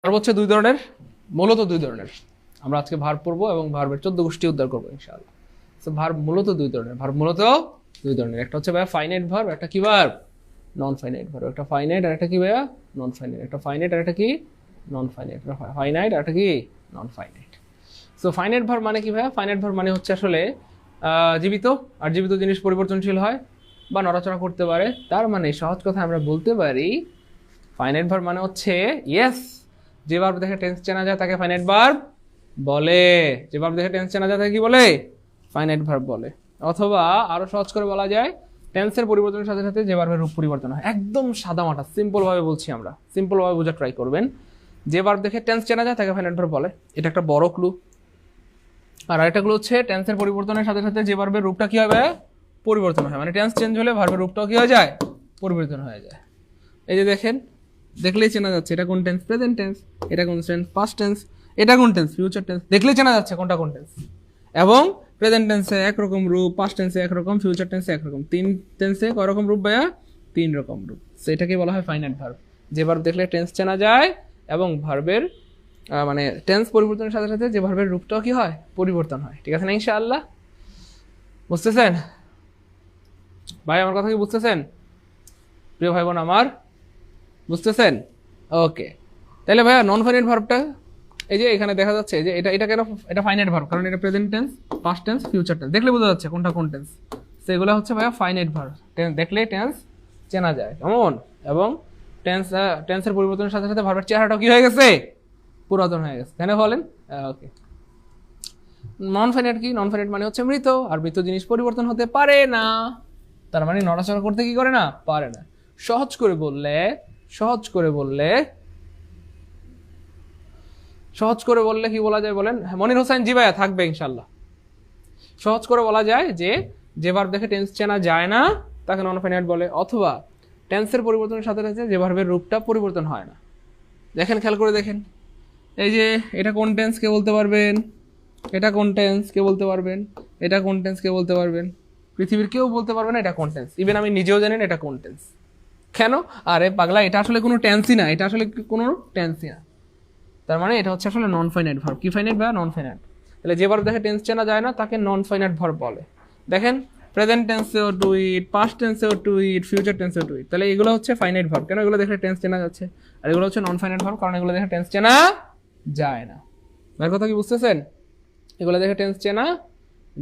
Verb হচ্ছে দুই ধরনের, মূলত দুই ধরনের। আমরা আজকে ভার্ব পড়বো এবং ভার্বের 14 গোষ্ঠী উদ্ধার করবো ইনশাআল্লাহ। তো ভার্ব মূলত দুই ধরনের, একটা হচ্ছে ভাইয়া ফাইনাইট ভার্ব, একটা কি ভার্ব নন ফাইনাইট ভার্ব। একটা ফাইনাইট আর একটা কি ভাইয়া নন ফাইনাইট। একটা ফাইনাইট আর একটা কি নন ফাইনাইট। ফাইনাইট আর একটা কি non finite. So finite verb মানে কি ভাইয়া? ফাইনাইট ভার্ব মানে হচ্ছে আসলে জীবিত, আর জীবিত জিনিস পরিবর্তনশীল হয় বা নড়াচড়া করতে পারে। তার মানে সহজ কথা আমরা বলতে পারি ফাইনাইট ভার্ব মানে হচ্ছে ইয়েস, যে ভার্ব দেখে টেন্স চেনা যায় তাকে ফাইনাইট ভার্ব বলে। যে ভার্ব দেখে টেন্স চেনা যায় তাকে কি বলে? ফাইনাইট ভার্ব বলে। অথবা আরো সহজ করে বলা যায় টেন্সের পরিবর্তনের সাথে সাথে যে ভার্বের রূপ পরিবর্তন হয়। একদম সাদামাটা সিম্পল ভাবে বলছি, আমরা সিম্পল ভাবে বোঝা ট্রাই করবেন। যে ভার্ব দেখে টেন্স চেনা যায় তাকে ফাইনাইট ভার্ব বলে, এটা একটা বড় ক্লু। আর আরেকটা ক্লু হচ্ছে টেন্সের পরিবর্তনের সাথে সাথে যে ভার্বের রূপটা কি হবে? পরিবর্তন হয়। মানে টেন্স চেঞ্জ হলে ভার্বের রূপটাও কি হয়ে যায়? পরিবর্তন হয়ে যায়। এই যে দেখেন, দেখলেই চেনা যাচ্ছে এটা কোন টেন্স, প্রেজেন্ট টেন্স, এটা কোন টেন্স, পাস্ট টেন্স, এটা কোন টেন্স, ফিউচার টেন্স। দেখলেই চেনা যাচ্ছে কোনটা কোন টেন্স। এবং প্রেজেন্ট টেন্সে একরকম রূপ, পাস্ট টেন্সে একরকম, ফিউচার টেন্সে একরকম। তিন টেন্সে কয় রকম রূপ ভাইয়া? তিন রকম রূপ। সেটাকে বলা হয় ফাইনাইট ভার্ব। যে ভার্ব দেখলে টেন্স চেনা যায় এবং ভার্বের মানে টেন্স পরিবর্তনের সাথে সাথে যে ভার্বের রূপটাও কি হয়? পরিবর্তন হয়। ঠিক আছে না ইনশাআল্লাহ? বুঝতেছেন ভাই? আমার কথা কি বুঝতেছেন প্রিয় ভাই বোন আমার? বুঝতেছেন? ওকে, তাহলে ভাইয়া নন ফাইনাইট ভার্বটা এই যে এখানে দেখা যাচ্ছে যে এটা কেন এটা ফাইনাইট ভার্ব? কারণ এটা present tense, past tense, future tense. দেখলে বোঝা যাচ্ছে কোনটা কোন টেন্স। সেগুলো হচ্ছে ভাইয়া ফাইনাইট ভার্ব। দেখলে টেন্স চেনা যায় কেমন, এবং টেন্সের পরিবর্তনের সাথে সাথে ভার্বের চেহারাটা কি হয়ে গেছে? পুরাতন হয়ে গেছে। তাই না বলেন? ওকে। নন ফাইনাইট কি? নন ফাইনাইট মানে হচ্ছে মৃত, আর মৃত জিনিস পরিবর্তন হতে পারে না। তার মানে নড়াচড়া করতে কি করে না? পারে না। সহজ করে বললে কি বলা যায় বলেন? মনির হোসেন জি ভাইয়া থাকবে ইনশাল্লাহ। সহজ করে বলা যায় যে ভার্ব দেখে টেন্স চেনা যায় না তাকে নন ফাইনাইট বলে, অথবা টেন্সের পরিবর্তনের সাথে সাথে যে ভার্বের রূপটা পরিবর্তন হয় না। দেখেন, খেয়াল করে দেখেন, এই যে এটা কোন টেন্স কে বলতে পারবেন? এটা কোন টেন্স কে বলতে পারবেন? এটা কোন টেন্স কে বলতে পারবেন? পৃথিবীর কেউ বলতে পারবে না এটা কোন টেন্স। ইভেন আমি নিজেও জানি না এটা কোন টেন্স। কেন? আরে পাগলা, এটা আসলে কোনো টেন্সই না, এটা আসলে কোনো টেন্সই না। তার মানে এটা হচ্ছে আসলে নন ফাইনাইট ভার্ব। কি ফাইনাইট বা নন ফাইনাইট? তাহলে যে ভার্ব দেখে টেন্স চেনা যায় না তাকে নন ফাইনাইট ভার্ব বলে। দেখেন, প্রেজেন্ট টেন্সেও টু ইট, পাস্ট টেন্সেও টু ইট, ফিউচার টেন্সেও টু ইট। তাহলে এগুলো হচ্ছে ফাইনাইট ভার্ব। কেন? এগুলো দেখে টেন্স চেনা যাচ্ছে। আর এগুলো হচ্ছে নন ফাইনাইট ভার্ব, কারণ এগুলো দেখে টেন্স চেনা যায় না। ভাইয়ের কথা কি বুঝতেছেন? এগুলো দেখে টেন্স চেনা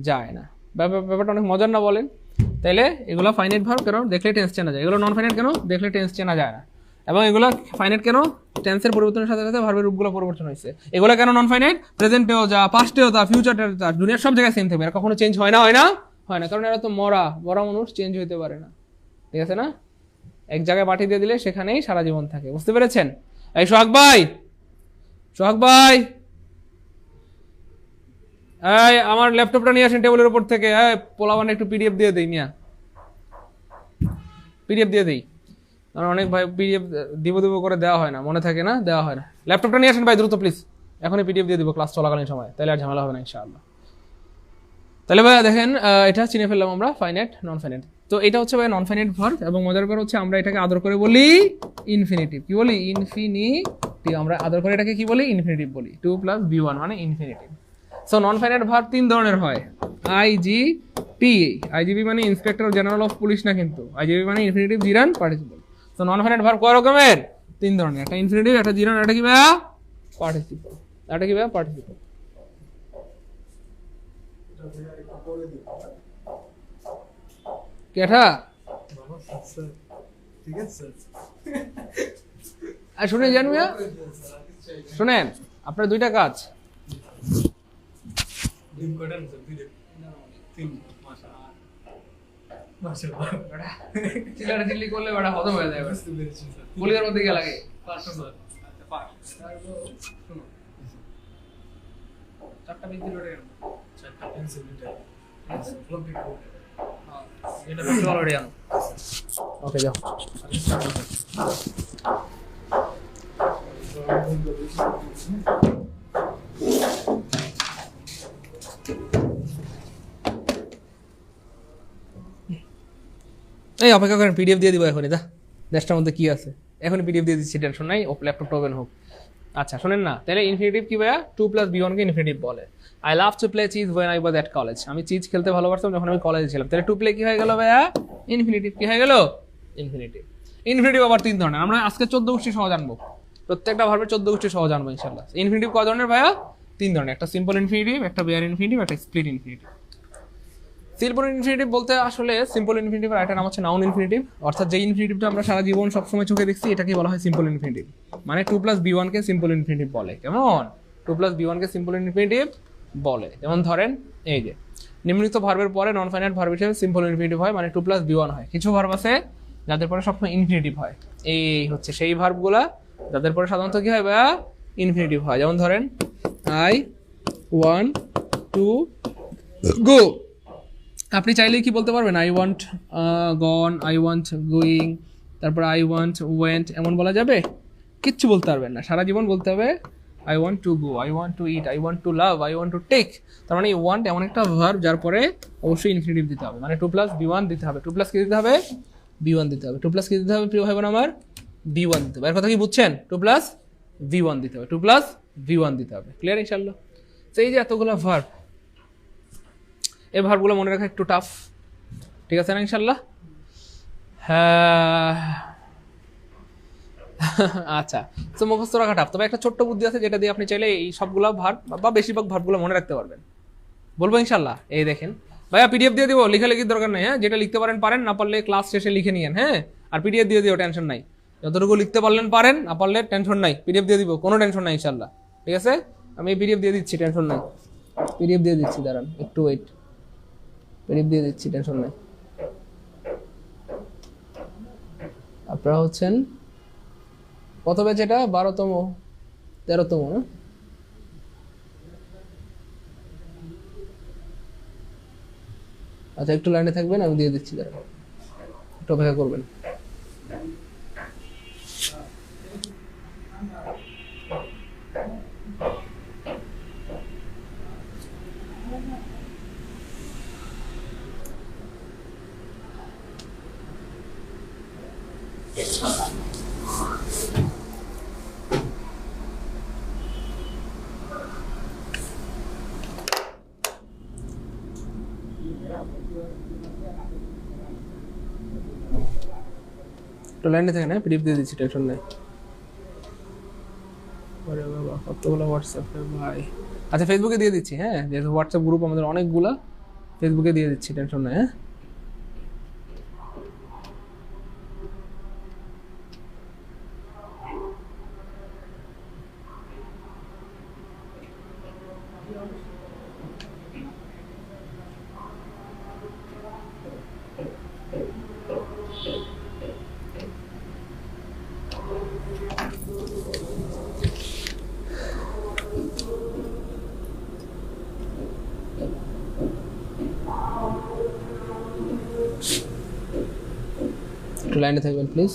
যায় না। ব্যাপারটা অনেক মজার না বলেন? তাইলে এগুলো ফাইনাইট ভার্ব কেন? দেখলে টেন্স চেনা যায়। এগুলো নন ফাইনাইট কেন? দেখলে টেন্স চেনা যায় না। এবং এগুলো ফাইনাইট কেন? টেন্সের পরিবর্তনের সাথে সাথে ভার্বের রূপগুলো পরিবর্তন হয়েছে। এগুলো কেন নন ফাইনাইট? প্রেজেন্টেও যা, পাস্টেও তা, ফিউচারেও তা, দুনিয়ার সব জায়গায় সেম থাকবে। এরা কখনো চেঞ্জ হয় না। কারণ এরা তো মরা মানুষ, চেঞ্জ হইতে পারে না। ঠিক আছে না? এক জায়গায় মাটি দিয়ে দিলে সেখানেই সারা জীবন থাকে। বুঝতে পেরেছেন? এই সোহাগ ভাই, এই আমার ল্যাপটপটা নিয়ে আসেন টেবিলের উপর থেকে। পোলাবান একটু পিডিএফ দিয়ে দেই, পিডিএফ দিয়ে দেই। কারণ অনেক ভাই পিডিএফ দিব করে দেওয়া হয় না, মনে থাকে না, দেওয়া হয় না। ল্যাপটপটা নিয়ে আসেন ভাই দ্রুত প্লিজ, এখনই পিডিএফ দিয়ে দিব ক্লাস চলাকালীন সময়, তাহলে আর ঝামেলা হবে না ইনশাআল্লাহ। তাহলে ভাই দেখেন, এটা চিনে ফেললাম আমরা ফাইনাইট, নন ফাইনাইট। তো এটা হচ্ছে ভাই নন ফাইনাইট ভার্ব, এবং মজার ব্যাপার হচ্ছে আমরা এটাকে আদর করে বলি ইনফিনিটিভ। কি বলি? ইনফিনিটিভ। আমরা আদর করে এটাকে কি বলি? ইনফিনিটিভ বলি। 2 + V1 মানে infinitive. So non finite verb তিন ধরনের হয়। আইজিপি মানে ইন্সপেক্টর জেনারেল অফ পুলিশ না, কিন্তু আইজিপি মানে ইনফিনিটিভ, জিরান, পার্টিসিপল। তো নন ফাইনাইট ভার্ব কয় রকমের? তিন ধরনের। একটা ইনফিনিটিভ, একটা জিরান, একটা কি ভাইয়া? পার্টিসিপল। একটা কি ভাইয়া? পার্টিসিপল। কেটা শুনে জান মিয়া, শুনেন, আপনার দুইটা কাজ। চিল্লি করলে বেটা হজম হয়ে যায়, গুলির মধ্যে গিয়ে লাগে। চারটা বিদ্যুৎ ওকে যাও। এই অপেক্ষা করেন, পিডিএফ দিয়ে দিব এখনই। 10টার মধ্যে কি আছে এখনই পিডিএফ দিয়ে দিচ্ছি, টেনশন নাই। ল্যাপটপটা ওপেন হোক। আচ্ছা শোনেন না, তাহলে ইনফিনিটিভ কি ভাইয়া, 2 + b1 কে ইনফিনিটিভ বলে। I love to play chess when I was at college, আমি চিজ খেলতে ভালোবাসতাম যখন আমি কলেজে ছিলাম। তাহলে টু প্লে কি হয়ে গেল ভাইয়া, ইনফিনিটিভ। কি হয়ে গেল, ইনফিনিটিভ। ইনফিনিটিভ আবার 3 ধরনের, আমরা আজকে 14 গোষ্ঠী সহ জানবো, প্রত্যেকটা ভার্বের 14 গোষ্ঠী সহ জানবো ইনশাআল্লাহ। ইনফিনিটিভ কয় ধরনের ভাইয়া, 3 ধরনের, একটা সিম্পল ইনফিনিটিভ, একটা বেয়ার ইনফিনিটিভ, একটা স্প্লিট ইনফিনিটিভ। সিম্পল ইনফিনিটিভ বলতে আসলে সিম্পল ইনফিনিটিভ আর একটা নাম হচ্ছে নাউন ইনফিনিটিভ, অর্থাৎ যে ইনফিনিটিভটা আমরা সারা জীবন সবসময় চোখে দেখছি এটাকে বলা হয় সিম্পল ইনফিনিটিভ। মানে 2 + b1 কে সিম্পল ইনফিনিটিভ বলে। কেমন, 2 + b1 কে সিম্পল ইনফিনিটিভ বলে। যেমন ধরেন এই যে নিম্নলিখিত ভার্বের পরে নন ফাইনাইট ভার্ব হিসেবে সিম্পল ইনফিনিটিভ হয়, মানে 2 + b1 হয়। কিছু ভার্ব আছে যাদের পরে সবসময় ইনফিনিটিভ হয়, এই হচ্ছে সেই ভার্বগুলা যাদের পরে সাধারণত কি হয় বা ইনফিনিটিভ হয়। যেমন ধরেন আই ওয়ান্ট টু গো, আপনি চাইলেই কি বলতে পারবেন I want gone, I want going, তারপর আই ওয়ান্ট ওয়েন্ট, এমন বলা যাবে? কিচ্ছু বলতে পারবেন না, সারা জীবন বলতে হবে I want to go, I want to eat, I want to love, I want to take. তার মানে ওয়ান্ট এমন একটা ভার্ব যার পরে অবশ্যই ইনফিনিটিভ দিতে হবে, মানে 2 + b1 দিতে হবে। 2 + কি দিতে হবে, b1 দিতে হবে। 2 + কি দিতে হবে প্রিয় ভাই বোন আমার, b1 দিতে হবে। এর কথা কি বুঝছেন, 2 + v1 দিতে হবে, 2 + v1 দিতে হবে। ক্লিয়ার ইনশাআল্লাহ? তো এই যে এতগুলো ভার্ব, এই ভার্বগুলো মনে রাখা একটু টাফ, ঠিক আছে না ইনশাআল্লাহ? হ্যাঁ আচ্ছা, তো মুখস্থ রাখা টাফ, তবে একটা ছোট্ট বুদ্ধি আছে যেটা দিয়ে আপনি চাইলে এই সবগুলো ভার্ব বা বেশিরভাগ ভার্বগুলো মনে রাখতে পারবেন। বলবো ইনশাআল্লাহ? এই দেখেন ভাইয়া, পিডিএফ দিয়ে দিব, লেখালেখির দরকার নেই। হ্যাঁ, যেটা লিখতে পারেন পারেন, না পারলে ক্লাস শেষে লিখে নিয়েন। হ্যাঁ, আর পিডিএফ দিয়ে দিও, টেনশন নাই। যতটুকু লিখতে পারলেন পারেন, না পারলে টেনশন নাই, পিডিএফ দিয়ে দিব, কোনো টেনশন নাই ইনশাআল্লাহ। ঠিক আছে, আমি পিডিএফ দিয়ে দিচ্ছি, টেনশন নাই। পিডিএফ দিয়ে দিচ্ছি, দাঁড়ান একটু ওয়েট, পিডিএফ দিয়ে দিচ্ছি, টেনশন নাই। আপনারা হচ্ছেন কত ব্যাচ এটা, 12তম 13তম না? আচ্ছা একটু লাইনে থাকবেন, আমি দিয়ে দিচ্ছি, দাঁড়ান একটু অপেক্ষা করবেন। একটু লাইনে থাকেন, হ্যাঁ পিডিএফ দিয়ে দিচ্ছি, টেনশন নাই। আরে বাবা কতগুলো হোয়াটসঅ্যাপে ভাই। আচ্ছা ফেসবুকে দিয়ে দিচ্ছি, হ্যাঁ যেহেতু হোয়াটসঅ্যাপ গ্রুপ আমাদের অনেকগুলা, ফেসবুকে দিয়ে দিচ্ছি, টেনশন নাই। হ্যাঁ একটু লাইনে থাকবেন প্লিজ।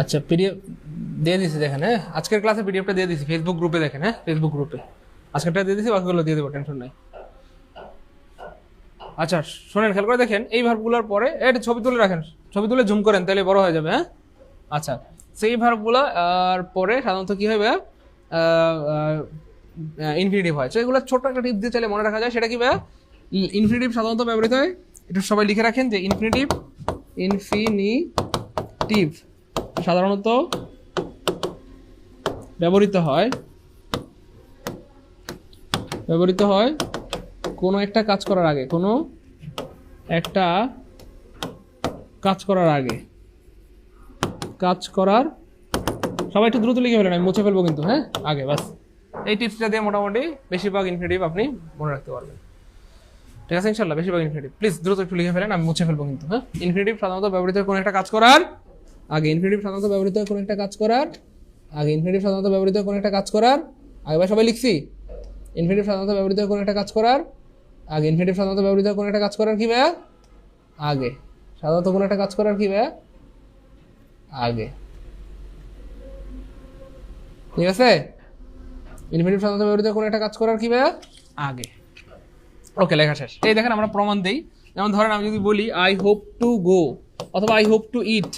আচ্ছা পিডিএফ দিয়ে দিছি দেখেন, হ্যাঁ আজকের ক্লাসে পিডিএফটা দিয়ে দিছি, ফেসবুক গ্রুপে দেখেন। হ্যাঁ ফেসবুক গ্রুপে আজকেরটা দিয়ে দিছি, বাকিগুলো দিয়ে দেবো, টেনশন নাই। আচ্ছা শোনেন, খেয়াল করে দেখেন, এই ভার্বগুলোর পরে এটা ছবি তুলে রাখেন, ছবি তুলে জুম করেন, তাহলে বড় হয়ে যাবে। হ্যাঁ আচ্ছা, সেই ভার্বগুলো আর পরে সাধারণত কি হবে, ইনফিনিটিভ হয়। তো এগুলো ছোট্ট একটা টিপ দিয়ে চাইলে মনে রাখা যায়। সেটা কি ভাইয়া, ইনফিনিটিভ সাধারণত ব্যবহৃত হয়, একটু সবাই লিখে রাখেন যে ইনফিনিটিভ সাধারণত ব্যবহৃত হয় কোনো একটা কাজ করার আগে, কোনো একটা কাজ করার আগে, সবাই একটু দ্রুত লিখে ফেলেন, আমি মুছে ফেলবো কিন্তু। হ্যাঁ আগে বাস, এই টিপসটা দিয়ে মোটামুটি বেশিরভাগ ইনফিনিটিভ আপনি মনে রাখতে পারবেন। ঠিক আছে ইনশাল্লাহ, বেশিরভাগ ইনফিনিটিভ প্লিজ দ্রুত একটু লিখে ফেলেন, আমি মুছে ফেলবো কিন্তু। হ্যাঁ, ইনফিনিটিভ সাধারণত ব্যবহৃত কোনো একটা কাজ করার আগে, ইনফিনিটিভ সাধারণত ব্যবহৃত কোনো একটা কাজ করার আগে, ইনফিনিটিভ সাধারণত ব্যবহৃত কোনো একটা কাজ করার আগে। ভাই সবাই লিখছি? ইনফিনিটিভ সাধারণত ব্যবহৃত কোনো একটা কাজ করার আগে, ইনফিনিটিভ সাধারণত ব্যবহৃত কোনো একটা কাজ করার কি ভাইয়া? আগে। সাধারণত কোনো একটা কাজ করার কি ভাইয়া? আগে। ঠিক আছে, ইনফিনিটিভ সাধারণত ব্যবহৃত কোনো একটা কাজ করার কি ভাইয়া? আগে। ওকে, লেখা শেষ। এই দেখেন আমরা প্রমাণ দেই, যেমন ধরেন আমি যদি বলি আই হোপ টু গো অথবা আই হোপ টু ইট,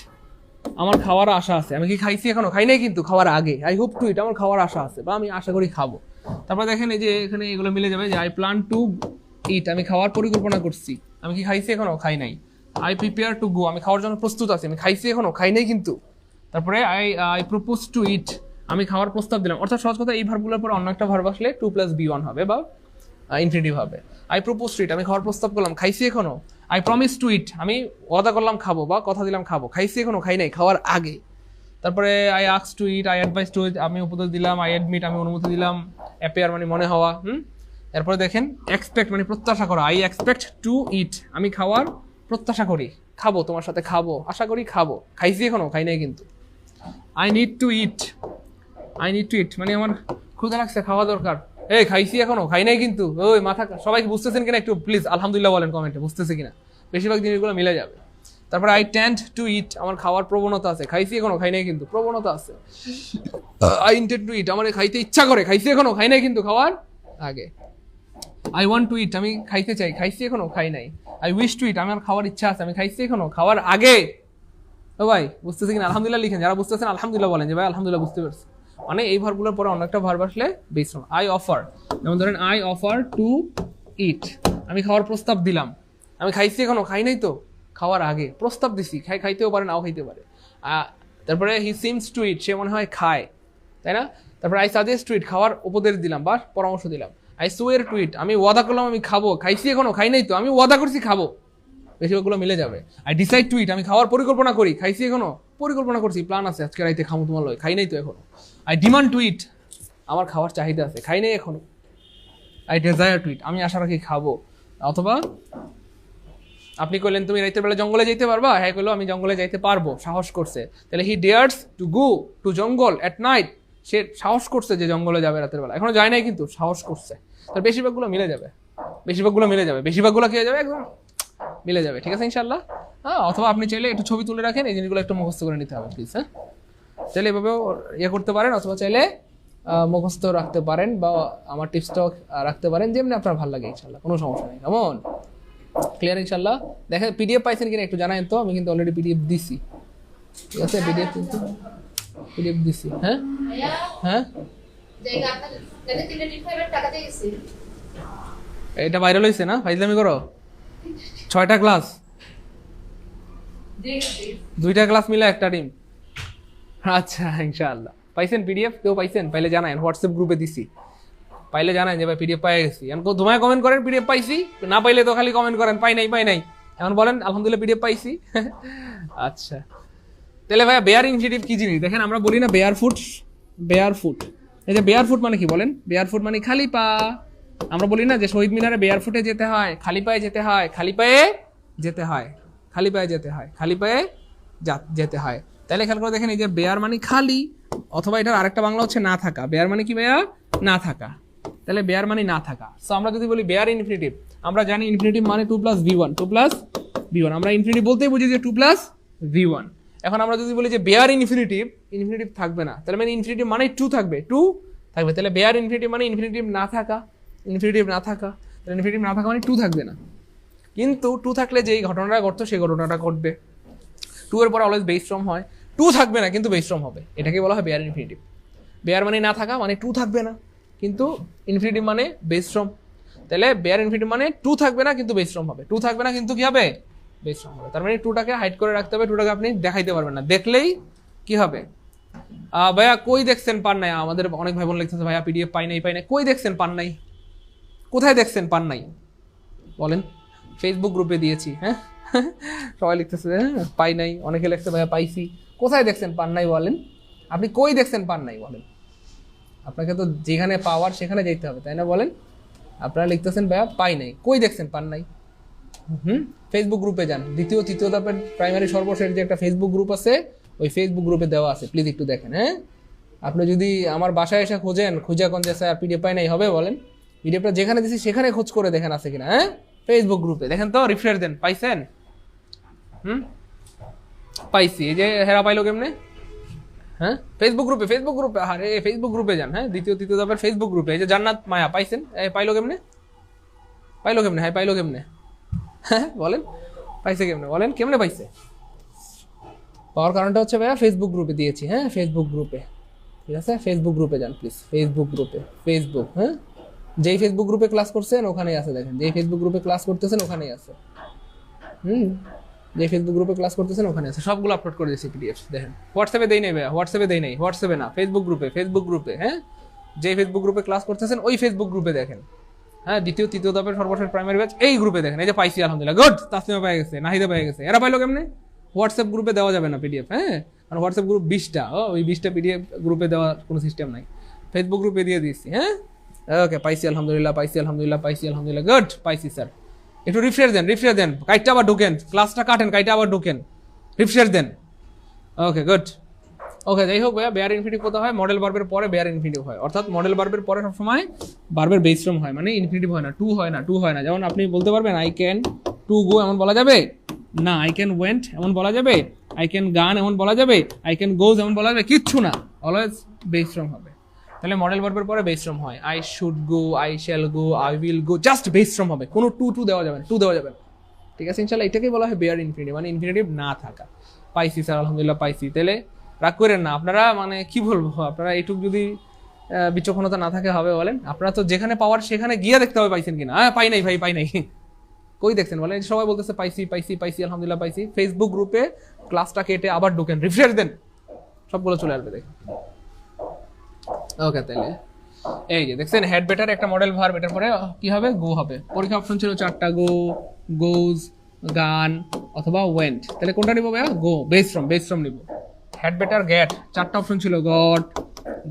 আমার খাওয়ার আশা আছে। আমি কি খাইছি এখনো? খাই নাই কিন্তু খাওয়ার আগে। আই হোপ টু ইট, আমার খাওয়ার আশা আছে বা আমি আশা করি খাবো। তারপর দেখেন এই যে এখানে এগুলো মিলে যাবে যে আই প্ল্যান টু ইট, আমি খাওয়ার পরিকল্পনা করছি। আমি কি খাইছি এখনো? খাই নাই। আই প্রিপেয়ার টু গো, আমি খাওয়ার জন্য প্রস্তুত আছি। আমি খাইছি এখনো? খাই নাই কিন্তু। তারপরে আই প্রপোজ টু ইট, আমি খাওয়ার প্রস্তাব দিলাম। অর্থাৎ সহজ কথা, এই ভার্বগুলোর পরে অন্য একটা ভার্ব আসলে 2 + B1 হবে বা ইনফিনিটিভ হবে। আই প্রপোজ টু ইট, আমি খাওয়ার প্রস্তাব করলাম। খাইছি এখনো? আই প্রমিস টু ইট, আমি ওয়াদা করলাম খাবো বা কথা দিলাম খাবো। খাইছি এখনো? খাই নাই, খাওয়ার আগে। তারপরে I ask to eat, I advice to eat, আমি উপদেশ দিলাম। আই অ্যাডমিট, আমি অনুমতি দিলাম। অ্যাপিয়ার মানে মনে হওয়া। এরপরে দেখেন এক্সপেক্ট মানে প্রত্যাশা করা। আই এক্সপেক্ট টু ইট, আমি খাওয়ার প্রত্যাশা করি, খাবো, তোমার সাথে খাবো, আশা করি খাবো। খাইছি এখনো? খাই নাই কিন্তু। I need to eat, I need to eat মানে আমার ক্ষুধা লাগছে, খাওয়া দরকার। এই খাইছি এখনো? খাই নাই কিন্তু। ওই মাথা, সবাই বুঝতেছেন কিনা একটু প্লিজ আলহামদুলিল্লাহ বলেন কমেন্টে, বুঝতেছে কিনা। বেশিরভাগ জিনিসগুলো মিলে যাবে। তারপরে আই টেন্ড টু ইট, আমার খাওয়ার প্রবণতা আছে। খাইছি এখনো? খাই নাই কিন্তু, প্রবণতা আছে। আই ইন্টেন্ড টু ইট, আমার খাইতে ইচ্ছা করে। খাইছি এখনো? খাই নাই কিন্তু, খাওয়ার আগে। আই ওয়ান্ট টু ইট, আমি খাইতে চাই। খাইছি এখনো? খাই নাই। আই উইশ টু ইট, আমার খাওয়ার ইচ্ছা আছে। আমি খাইছি এখনো? খাওয়ার আগে। ও ভাই বুঝতেছে কিনা? আলহামদুলিল্লাহ লিখেন, যারা বুঝতেছেন আলহামদুলিল্লাহ বলেন যে ভাই আলহামদুলিল্লাহ বুঝতে পারছি। মানে এই ভার্বগুলোর পরে অন্য একটা ভার্ব আসলে বেস ফ্রম। আই অফার, যেমন ধরেন আই অফার টু ইট, আমি খাওয়ার প্রস্তাব দিলাম। আমি খাইছি এখনো? খাই নাই তো, খাওয়ার আগে। প্রস্তাব দিছি, খাইতেও পারে নাও খাইতে পারে। তারপরে হি সিমস টু ইট, সে মনে হয় খায়, তাই না? তারপরে আই সাজেস্ট টু ইট, খাওয়ার উপদেশ দিলাম বা পরামর্শ দিলাম। আই সোয়ার টু ইট, আমি ওয়াদা করলাম আমি খাবো। খাইছি এখনো? খাই নাই তো, আমি ওয়াদা করছি খাবো। বেশিরভাগগুলো মিলে যাবে। আই ডিসাইড টু ইট, আমি খাওয়ার পরিকল্পনা করি। খাইছি এখনো? পরিকল্পনা করছি, প্ল্যান আছে, আজকে রাইতে খামো তোমার লয়। খাই নাই তো এখনো। আই ডিমান্ড টু ইট, আমার খাওয়ার চাহিদা আছে। খাই নাই এখনো। আই ডেজায়ার টু ইট, আমি আশা রাখি খাবো। অথবা আপনি কইলেন তুমি রাতের বেলা জঙ্গলে যাইতে পারবা? হ্যাঁ কইলো আমি জঙ্গলে যাইতে পারবো, সাহস করছে। তাহলে হি ডেয়ার্স টু গো টু জঙ্গল এট নাইট, সে সাহস করছে যে জঙ্গলে যাবে রাতের বেলা। এখনো যায় নাই কিন্তু সাহস করছে। তার বেশিরভাগগুলো মিলে যাবে, বেশিরভাগগুলো মিলে যাবে, বেশিরভাগগুলো কি হয়ে যাবে? একদম মিলে যাবে। ঠিক আছে ইনশাল্লাহ। হ্যাঁ, অথবা আপনি চাইলে একটু ছবি তুলে রাখেন, এই জিনিসগুলো একটু মুখস্থ করে নিতে হবে প্লিজ। হ্যাঁ, চাইলে এভাবেও ইয়ে করতে পারেন, অথবা চাইলে মুখস্থ রাখতে পারেন বা আমার টিপসটাও রাখতে পারেন, যেমনি আপনার ভালো লাগে ইনশাল্লাহ, কোনো সমস্যা নেই। কেমন ক্লিয়ার ইনশাল্লাহ? দেখেন পিডিএফ পাইছেন কিনা একটু জানায়েন তো, আমি কিন্তু অলরেডি পিডিএফ দিছি। ঠিক আছে, পিডিএফ কিন্তু পিডিএফ দিছি। হ্যাঁ হ্যাঁ, এটা ভাইরাল হয়েছে না? ফাইজলামি করো। 6টা ক্লাস, 2টা ক্লাস মিলে একটা টিম। আচ্ছা ইনশাআল্লাহ পাইছেন পিডিএফ? কেউ পাইছেন? পাইলে জানায়েন, হোয়াটসঅ্যাপ গ্রুপে দিছি। পাইলে জানান যে ভাই পিডিএফ পাই গেছি। এখন তোমায় কমেন্ট করেন পিডিএফ পাইছি, না পাইলে তো খালি কমেন্ট করেন পাই নাই পাই নাই। এখন বলেন আলহামদুলিল্লাহ পিডিএফ পাইছি। আচ্ছা তাহলে ভাইয়া বেয়ার ইনফিনিটিভ কি জিনিস দেখেন, আমরা বলি না বেয়ার ফুট, বেয়ার ফুট। এই যে বেয়ার ফুট মানে কি বলেন? বেয়ার ফুট মানে খালি পা। আমরা বলি না যে শহীদ মিনারে বেয়ার ফুটে যেতে হয়, খালি পায়ে যেতে হয়, খালি পায়ে যেতে হয়, খালি পায়ে যেতে হয়, খালি পায়ে যেতে হয়। তাহলে খেয়াল করে দেখেন, এই যে বেয়ার মানে খালি, অথবা এটার আরেকটা বাংলা হচ্ছে না থাকা। বেয়ার মানে কি ভাইয়া? না থাকা। তাহলে বেয়ার মানে না থাকা। সো আমরা যদি বলি বেয়ার ইনফিনিটিভ, আমরা জানি ইনফিনিটিভ মানে 2 + V1, 2 + V1। আমরা ইনফিনিটিভ বলতেই বুঝি যে 2 + V1। এখন আমরা যদি বলি যে বেয়ার ইনফিনিটিভ, ইনফিনিটিভ থাকবে না, তাহলে মানে ইনফিনিটিভ মানে 2 থাকবে, 2 থাকবে। তাহলে বেয়ার ইনফিনিটিভ মানে ইনফিনিটিভ না থাকা, ইনফিনিটিভ না থাকা। তাহলে ইনফিনিটিভ না থাকা মানে 2 থাকবে না। কিন্তু 2 থাকলে যেই ঘটনাটা ঘটতো সেই ঘটনাটা ঘটবে। 2 এর পরে অলওয়েজ বেস ফ্রম হয়। 2 থাকবে না কিন্তু বেস ফ্রম হবে, এটাকে বলা হয় বেয়ার ইনফিনিটিভ। বেয়ার মানে না থাকা, মানে 2 থাকবে না কিন্তু ইনফিনিটিভ মানে বেস ফ্রম। তাহলে বেয়ার ইনফিনিটিভ মানে 2 থাকবে না কিন্তু বেস ফ্রম হবে, 2 থাকবে না কিন্তু কি হবে? বেস ফ্রম হবে। তার মানে 2টাকে হাইড করে রাখতে হবে, 2টাকে আপনি দেখাইতে পারবেন না, দেখলেই কি হবে? ভাইয়া কই দেখছেন পান নাই? আমাদের অনেক ভাই বোন লিখতেছে ভাইয়া পিডিএফ পাই নাই পাই নাই। কই দেখছেন পান নাই? কোথায় দেখছেন পান নাই বলেন? ফেসবুক গ্রুপে দিয়েছি। হ্যাঁ সবাই লিখতেছে হ্যাঁ পাই নাই, অনেকে লিখছে ভাইয়া পাইছি। কোথায় দেখছেন পান নাই বলেন? আপনি কই দেখছেন পান নাই বলেন? আপনাকে তো যেখানে পাওয়ার সেখানে যেতে হবে, তাই না বলেন? আপনারা লিখতেছেন ভাইয়া পাই নাই, কই দেখছেন পান নাই? ফেসবুক গ্রুপে যান, দ্বিতীয় তৃতীয় ধাপের প্রাইমারি সর্বশেষ যে একটা ফেসবুক গ্রুপ আছে, ওই ফেসবুক গ্রুপে দেওয়া আছে, প্লিজ একটু দেখেন। হ্যাঁ, আপনি যদি আমার বাসায় এসে খোঁজেন, খুঁজা কোন যে স্যার পিডিএফ পাই নাই, হবে বলেন? পিডিএফটা যেখানে দিচ্ছি সেখানে খোঁজ করে দেখেন আছে কিনা। হ্যাঁ, ফেসবুক গ্রুপে দেখেন তো, রিফ্রেশ দেন, পাইছেন? পাইছি। এই যে হেরা পাইলো কেমনে? হ্যাঁ, ফেসবুক গ্রুপে, ফেসবুক গ্রুপে, আরে ফেসবুক গ্রুপে যান। হ্যাঁ, দ্বিতীয় তৃতীয় ধাপের ফেসবুক গ্রুপে, এই যে জান্নাত মায়া পাইছেন, পাইলো কেমনে? পাইলো কেমনে? হ্যাঁ, পাইলো কেমনে? হ্যাঁ বলেন, পাইছে কেমনে? বলেন কেমনে পাইছে? পাওয়ার কারণটা হচ্ছে ভাইয়া ফেসবুক গ্রুপে দিয়েছি। হ্যাঁ, ফেসবুক গ্রুপে, ঠিক আছে? ফেসবুক গ্রুপে যান প্লিজ, ফেসবুক গ্রুপে, ফেসবুক। হ্যাঁ, যেই ফেসবুক গ্রুপে ক্লাস করছেন ওখানেই আছে, দেখেন যেই ফেসবুক গ্রুপে ক্লাস করতেছেন ওখানেই আছে। যে ফেসবুক গ্রুপে ক্লাস করতেছেন ওখানে আছে, সবগুলো আপলোড করে দিয়েছি পিডিএফ। দেখেন হোয়াটসঅ্যাপে দেই নাই ভাইয়া, হোয়াটসঅ্যাপে দেই নাই, হোয়াটসঅ্যাপে না, ফেসবুক গ্রুপে, ফেসবুক গ্রুপে। হ্যাঁ, যে ফেসবুক গ্রুপে ক্লাস করতেছেন ওই ফেসবুক গ্রুপে দেখেন। হ্যাঁ, দ্বিতীয় তৃতীয় ধাপের সর্বশেষ প্রাইমারি ব্যাচ এই গ্রুপে দেখেন। এই যে পাইছি, আলহামদুলিল্লাহ, গুড। তাসলিমা পাই গেছে, নাহিদা পাই গেছে, এরা পাইলো কেমনে? হোয়াটসঅ্যাপ গ্রুপে দেওয়া যাবে না পিডিএফ। হ্যাঁ, কারণ হোয়াটসঅ্যাপ গ্রুপ 20টা, ওই 20টা পিডিএফ গ্রুপে দেওয়ার কোনো সিস্টেম নাই, ফেসবুক গ্রুপে দিয়ে দিচ্ছি। হ্যাঁ, ওকে, পাইছি আলহামদুলিল্লাহ, পাইছি আলহামদুলিল্লাহ, পাইছি আলহামদুলিল্লাহ, গুড, পাইছি স্যার। একটু রিফ্রেশ দেন, রিফ্রেশ দেন, কাইটটা আবার ঢুকেন, ক্লাসটা কাটেন, কাইটটা আবার ঢুকেন, রিফ্রেশ দেন। ওকে, গুড। ওকে, যাই হোক ভাইয়া, বেয়ার ইনফিনিটিভ কোথায় হয়? মডেল ভার্বের পরে বেয়ার ইনফিনিটিভ হয়, অর্থাৎ মডেল ভার্বের পরে সবসময় ভার্বের বেস ফর্ম হয়, মানে ইনফিনিটিভ হয় না, টু হয় না, টু হয় না। যেমন আপনি বলতে পারবেন আই ক্যান টু গো, এমন বলা যাবে না। আই ক্যান ওয়েন্ট এমন বলা যাবে? আই ক্যান গান এমন বলা যাবে? আই ক্যান গোজ এমন বলা যাবে? কিচ্ছু না, অলওয়েজ বেস ফর্ম হবে। তাহলে মডেল ভার্বের পরে বেস ফর্ম হয়, I should go, I shall go, I will go, just base form হবে, কোনো টু দেওয়া যাবে না, টু দেওয়া যাবে না। ঠিক আছে, ইনশাআল্লাহ এটাকেই বলা হয় বেয়ার ইনফিনিটিভ, মানে ইনফিনিটিভ না থাকা। পাইছি স্যার, আলহামদুলিল্লাহ পাইছি। তাহলে রাগ করেন না আপনারা, মানে কি বলবো, আপনারা এইটুক যদি বিচক্ষণতা না থাকে হবে বলেন? আপনারা তো যেখানে পাওয়ার সেখানে গিয়ে দেখতে হবে পাইছেন কিনা। হ্যাঁ, পাই নাই ভাই, পাই নাই, কই দেখছেন বলেন? সবাই বলতেছে পাইছি পাইছি পাইছি, আলহামদুলিল্লাহ পাইছি। ফেসবুক গ্রুপে ক্লাসটা কেটে আবার ঢুকেন, রিফ্রেশ দেন, সবগুলো চলে আসবে দেখেন। ওকে, তাহলে এই যে দেখছেন হেড বেটার একটা মডেল ভার্ব, এটার পরে কি হবে? গো হবে। পরীক্ষা অপশন ছিল 4টা, গো, গোজ, গান অথবা ওয়েন্ট। তাহলে কোনটা নিব ভাইয়া? গো, বেস ফ্রম নিব। হেড বেটার, গেট, 4টা অপশন ছিল, গট,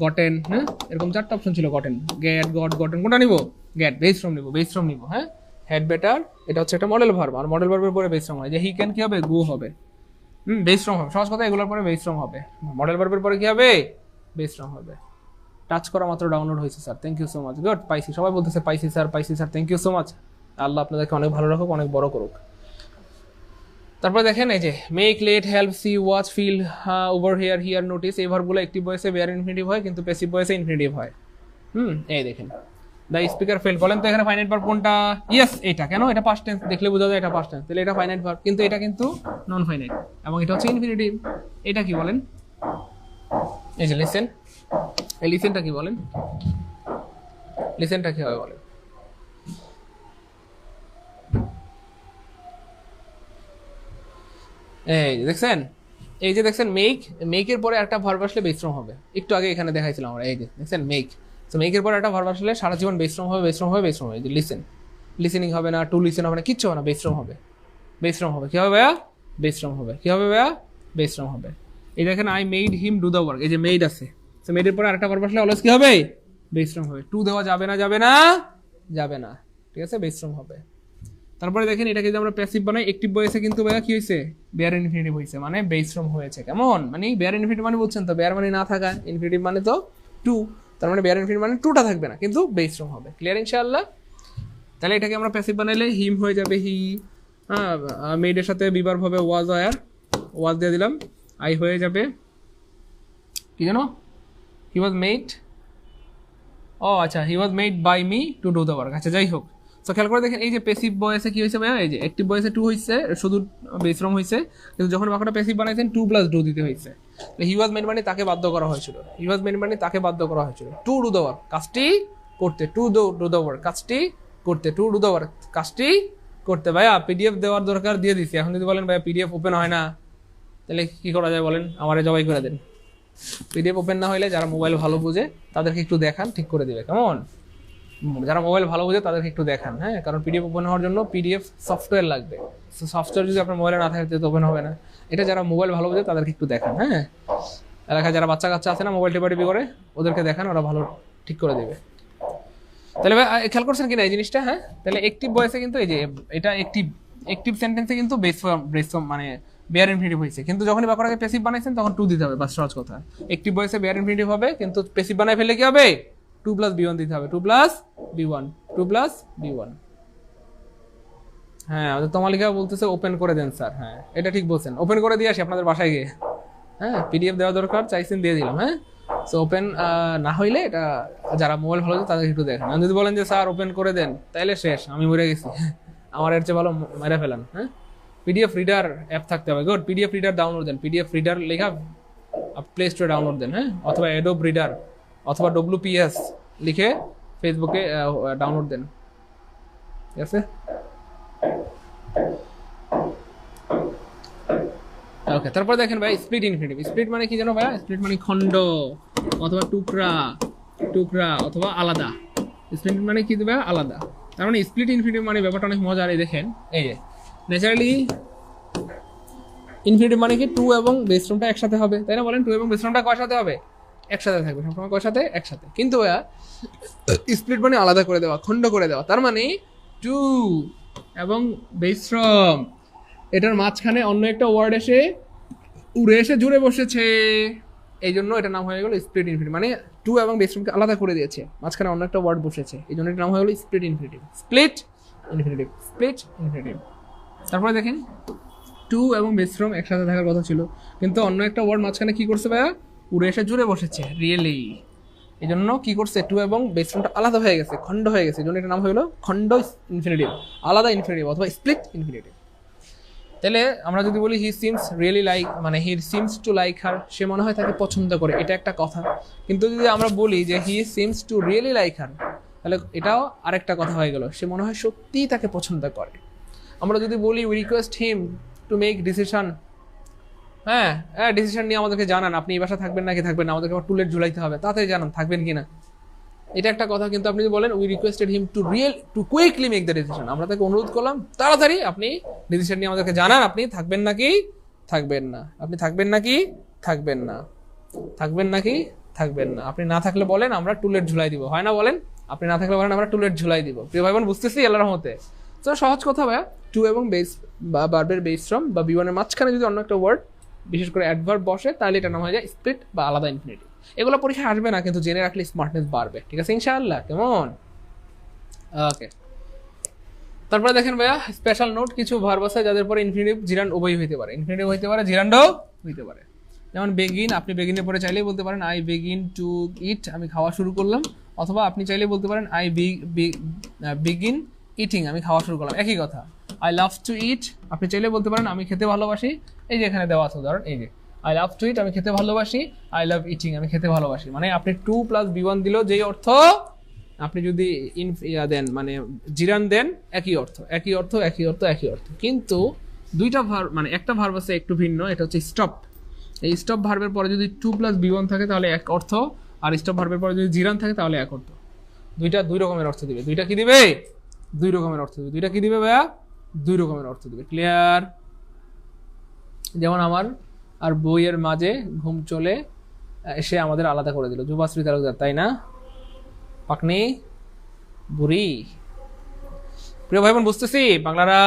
গটেন। হ্যাঁ, এরকম 4টা অপশন ছিল, গটেন, গেট, গট, গটেন, কোনটা নিব? গেট, বেস ফ্রম নিব। হ্যাঁ, হেড বেটার এটা হচ্ছে একটা মডেল ভার্ব, আর মডেল ভার্বের পরে বেস ফ্রম হয়। যে হি ক্যান কি হবে? গো হবে। বেস ফ্রম হবে, সহজ কথা, এগুলোর পরে বেস ফ্রম হবে। মডেল ভার্বের পরে কি হবে? বেস ফ্রম হবে। টাচ করা মাত্র ডাউনলোড হয়েছে sir, thank you so much, good. পাইছি, সবাই বলতেছে পাইছি স্যার, পাইছি sir, thank you so much. Allah আপনাদেরকে অনেক ভালো রাখুক, অনেক বড় করুক। তারপরে দেখেন এই যে make, let, help, see, watch, feel, overhear, hear, notice, এই ভার্বগুলো অ্যাক্টিভ ভয়েসে বেয়ার ইনফিনিটিভ হয়, কিন্তু প্যাসিভ ভয়েসে ইনফিনিটিভ হয়। এই দেখেন দ্য স্পিকার ফেল, বলেন তো এখানে ফাইনাইট ভার্ব কোনটা? ইয়েস, এটা। কেন? এটা পাস্ট টেন্স, দেখলে বোঝা যায় এটা পাস্ট টেন্স, তাহলে এটা ফাইনাইট ভার্ব, কিন্তু এটা কিন্তু নন ফাইনাইট, এবং এটা হচ্ছে ইনফিনিটিভ। এটা কি বলেন? এই যে লিসেন, এই লিসেনটা কি বলেন? লিসেনটা কি হবে বলেন? এই যে দেখছেন, এই যে দেখছেন মেক, মেকের পরে একটা ভার্ব আসলে বেস ফর্ম হবে। একটু আগে এখানে দেখাইছিলাম আমরা, এই যে দেখছেন মেক। তো মেকের পরে একটা ভার্ব আসলে সারা জীবন বেস ফর্ম হবে, বেস ফর্ম হবে, বেস ফর্ম হবে। এই যে লিসেন, লিসেনিং হবে না, টু লিসেন হবে না, কিচ্ছু হবে না, বেস ফর্ম হবে, বেস ফর্ম হবে। কি হবে ভাইয়া? বেস ফর্ম হবে। কি হবে ভাইয়া? বেস ফর্ম হবে। এই দেখেন I made him do the work, এই যে মেড আছে, তো মেডের পরে আরেকটা ভার্ব আসলে অলওয়েজ কি হবে? বেস ফর্ম হবে। টু দেওয়া যাবে না, যাবে না, যাবে না, ঠিক আছে, বেস ফর্ম হবে। তারপরে দেখেন এটাকে যদি আমরা প্যাসিভ বানাই, অ্যাক্টিভ ভয়েসে কিন্তু ভাইয়া কি হয়েছে? বেয়ার ইনফিনিটিভ হয়েছে, মানে বেস ফর্ম হয়েছে। কেমন? মানে বেয়ার ইনফিনিটিভ মানে বুঝছেন তো, বেয়ার মানে না থাকা, ইনফিনিটিভ মানে তো টু, তার মানে বেয়ার ইনফিনিটিভ মানে টুটা থাকবে না, কিন্তু বেস ফর্ম হবে। ক্লিয়ার ইনশাআল্লাহ? তাহলে এটাকে আমরা প্যাসিভ বানাইলে হিম হয়ে যাবে হি, মেডের সাথে বিভার্ব হবে ওয়াজ, আর ওয়াজ দিয়ে দিলাম, আই হয়ে যাবে কি জানো? হি ওয়াজ মেড, ও আচ্ছা, he was made by me to do the work. আচ্ছা, যাই হোক, তো খেয়াল করে দেখেন এই যে প্যাসিভ ভয়েসে কি হয়েছে ভাইয়া? এই যে অ্যাক্টিভ ভয়েসে টু হয়েছে, শুধু বেস ফর্ম হয়েছে, কিন্তু যখন বাক্যটা প্যাসিভ বানাইছেন 2 + ডু দিতে হয়েছে। হি ওয়াজ মেড মানে তাকে বাধ্য করা হয়েছিল, হি ওয়াজ মেড মানে তাকে বাধ্য করা হয়েছিল টু ডু দ্য ওয়ার্ক, কাজটি করতে, টু ডু দ্য ওয়ার্ক, কাজটি করতে, টু ডু দ্য ওয়ার্ক, কাজটি করতে। ভাইয়া পিডিএফ দেওয়ার দরকার, দিয়ে দিছি। এখন যদি বলেন ভাইয়া পিডিএফ ওপেন হয় না, তাহলে কি করা যায় বলেন? আমারে জবাই করে দেন। পিডিএফ ওপেন না হলে যারা মোবাইল ভালো বুঝে তাদেরকে একটু দেখান, ঠিক করে দিবে। কেমন? যারা মোবাইল ভালো বুঝে তাদেরকে একটু দেখান, হ্যাঁ, কারণ পিডিএফ ওপেন হওয়ার জন্য পিডিএফ সফটওয়্যার লাগবে। সফটওয়্যার যদি আপনার মোবাইলে না থাকে তো ওপেন হবে না। এটা যারা মোবাইল ভালো বুঝে তাদেরকে একটু দেখান, হ্যাঁ। এলাকায় যারা বাচ্চা কাচ্চা আছে না মোবাইল টিপি করে, ওদেরকে দেখান, ওরা ভালো ঠিক করে দেবে। তাহলে ভাই খেয়াল করছেন কিনা এই জিনিসটা? হ্যাঁ, তাহলে অ্যাক্টিভ ভয়েসে কিন্তু এই যে এটা অ্যাক্টিভ সেন্টেন্সে কিন্তু বেস ফর্ম মানে বেয়ার ইনফিনিটিভ হয়েছে, কিন্তু যখনই বাক্যটাকে প্যাসিভ বানাইছেন তখন টু দিতে হবে, বাস সহজ কথা। অ্যাক্টিভ ভয়েসে বেয়ার ইনফিনিটিভ হবে, কিন্তু প্যাসিভ বানাই ফেললে কি হবে? 2+B1 দিতে হবে, 2+B1, 2+B1। হ্যাঁ, আমাদের তমালিকা বলতেছে ওপেন করে দেন স্যার। হ্যাঁ, এটা ঠিক বলছেন, ওপেন করে দিয়ে আসি আপনাদের বাসায় গিয়ে। হ্যাঁ, পিডিএফ দেওয়া দরকার, চাইছেন দিয়ে দিলাম। হ্যাঁ, সো ওপেন না হইলে এটা যারা মোবাইল ভালো তাদের একটু দেখেন। আমি যদি বলেন যে স্যার ওপেন করে দেন, তাইলে শেষ, আমি মরে গেছি। আমার এর চেয়ে ভালো মেরে ফেলান। হ্যাঁ, পিডিএফ রিডার অ্যাপ থাকতে হবে। গুড, পিডিএফ রিডার ডাউনলোড দেন, পিডিএফ রিডার লেখা প্লে স্টোরে ডাউনলোড দেন। হ্যাঁ, অথবা অ্যাডোব রিডার অথবা WPS লিখে ফেসবুকে ডাউনলোড দেন। ঠিক আছে? ওকে, তারপর দেখেন ভাই স্প্লিট ইনফিনিটিভ। স্প্লিট মানে কি জানো ভাই? স্প্লিট মানে খণ্ড অথবা টুকরা অথবা আলাদা। স্প্লিট মানে কি দেবে? আলাদা। তার মানে স্প্লিট ইনফিনিটিভ মানে ব্যাপারটা অনেক মজার। এই দেখেন, এই যে ন্যাচারালি ইনফিনিটিভ মানে কি টু এবং বেস ফর্মটা একসাথে হবে, তাই না? বলেন, টু এবং বেস ফর্মটা কয় সাথে হবে? একসাথে থাকবে সবসময়। কয় সাথে? একসাথে। কিন্তু ভাইয়া স্প্লিট মানে আলাদা করে দেওয়া, খণ্ড করে দেওয়া। তার মানে টু এবং বেস ফর্ম এটার মাঝখানে অন্য একটা ওয়ার্ড এসে উড়ে এসে জুড়ে বসেছে, এই জন্য এটার নাম হয়ে গেল স্প্লিট ইনফিনিটিভ। মানে টু এবং বেস ফর্মকে আলাদা করে দিয়েছে, মাঝখানে অন্য একটা ওয়ার্ড বসেছে, এই জন্য এটার নাম হয়ে গেল split infinitive. Split infinitive, split infinitive. তারপরে দেখেন টু এবং বেস ফর্ম একসাথে থাকার কথা ছিল, কিন্তু অন্য একটা ওয়ার্ড মাঝখানে কি করছে ভাইয়া? উড়ে এসে জুড়ে বসেছে, রিয়েলি। এই জন্য কি করছে? টু এবং বেস ফর্মটা আলাদা হয়ে গেছে, খণ্ড হয়ে গেছে, এই জন্য এটার নাম হয়ে গেল খণ্ড ইনফিনিটিভ, আলাদা ইনফিনিটিভ অথবা স্প্লিট ইনফিনিটিভ। তাহলে আমরা যদি বলি হি সিমস রিয়েলি লাইক, মানে he seems to like her, সে মনে হয় তাকে পছন্দ করে, এটা একটা কথা। কিন্তু যদি আমরা বলি যে হি seems to really like her, তাহলে এটাও আরেকটা কথা হয়ে গেল, সে মনে হয় সত্যিই তাকে পছন্দ করে। আমরা যদি বলি we request him to make decision, হ্যাঁ হ্যাঁ ডিসিশন নিয়ে আমাদেরকে জানান, আপনি এই বাসা থাকবেন নাকি থাকবেন না, আমাদেরকে আবার টুলেট ঝুলাইতে হবে, তাড়াতাড়ি জানান থাকবেন কিনা, এটা একটা কথা। কিন্তু আপনি যদি বলেন we requested him to quickly make the decision, আমরা তাকে অনুরোধ করলাম তাড়াতাড়ি আপনি ডিসিশন নিয়ে আমাদেরকে জানান, আপনি থাকবেন নাকি থাকবেন না, আপনি থাকবেন নাকি থাকবেন না, থাকবেন নাকি থাকবেন না। আপনি না থাকলে বলেন আমরা টুলেট ঝুলাই দিব, হয় না? বলেন, আপনি না থাকলে বলেন আমরা টুলেট ঝুলাই দিব। প্রিয় ভাই বোন, বুঝতেছি আল্লাহর রহমতে? তো সহজ কথা ভাইয়া, টু এবং বেস বা ভার্বের বেস ফর্ম বা B1 এর মাঝখানে যদি অন্য একটা ওয়ার্ড, বিশেষ করে অ্যাডভার্ব বসে, তাহলে এটা নাম হয়ে যায় স্প্লিট বা আলাদা ইনফিনিটিভ। এগুলো পরীক্ষায় আসবে না, কিন্তু জেনে রাখলে স্মার্টনেস বাড়বে। ঠিক আছে ইনশাআল্লাহ? কেমন? ওকে, তারপরে দেখেন ভাইয়া স্পেশাল নোট, কিছু ভার্ব আছে যাদের পরে ইনফিনিটিভ জিরান্ড উভয় হইতে পারে, ইনফিনিটিভ হইতে পারে, জিরান্ডও হইতে পারে। যেমন বেগিন, আপনি বেগিনের পরে চাইলেই বলতে পারেন আই বেগিন টু ইট, আমি খাওয়া শুরু করলাম। অথবা আপনি চাইলে বলতে পারেন আই বিগিন ইটিং, আমি খাওয়া শুরু করলাম, একই কথা। আই লাভ টু ইট, আপনি চাইলে বলতে পারেন আমি খেতে ভালোবাসি, এই যে এখানে দেওয়া আছে উদাহরণ, এই যে আই লাভ টু ইট, আমি খেতে ভালোবাসি, আই লাভ ইটিং, আমি খেতে ভালোবাসি। মানে আপনি 2+B1 দিলেও যেই অর্থ, আপনি যদি দেন মানে জিরান দেন, একই অর্থ, একই অর্থ, একই অর্থ, একই অর্থ। কিন্তু দুইটা ভার্ব, মানে একটা ভার্ব আছে একটু ভিন্ন, এটা হচ্ছে স্টপ। এই স্টপ ভার্বের পরে যদি 2+B1 থাকে তাহলে এক অর্থ, আর স্টপ ভার্বের পরে যদি জিরান থাকে তাহলে এক অর্থ। দুইটা দুই রকমের অর্থ দিবে। দুইটা কি দিবে? দুই রকমের অর্থ দিবে। দুইটা কি দিবে ভাইয়া? দুই রকমের অর্থ দিবে। ক্লিয়ার? যেমন আমার আর বইয়ের মাঝে ঘুম চলে এসে আমাদের আলাদা করে দিল, যুবাশ্রী তালুকদার, তাই না? পাকনি বুড়ি। প্রিয় ভাই বোন, বুঝতেছি বাংলারা,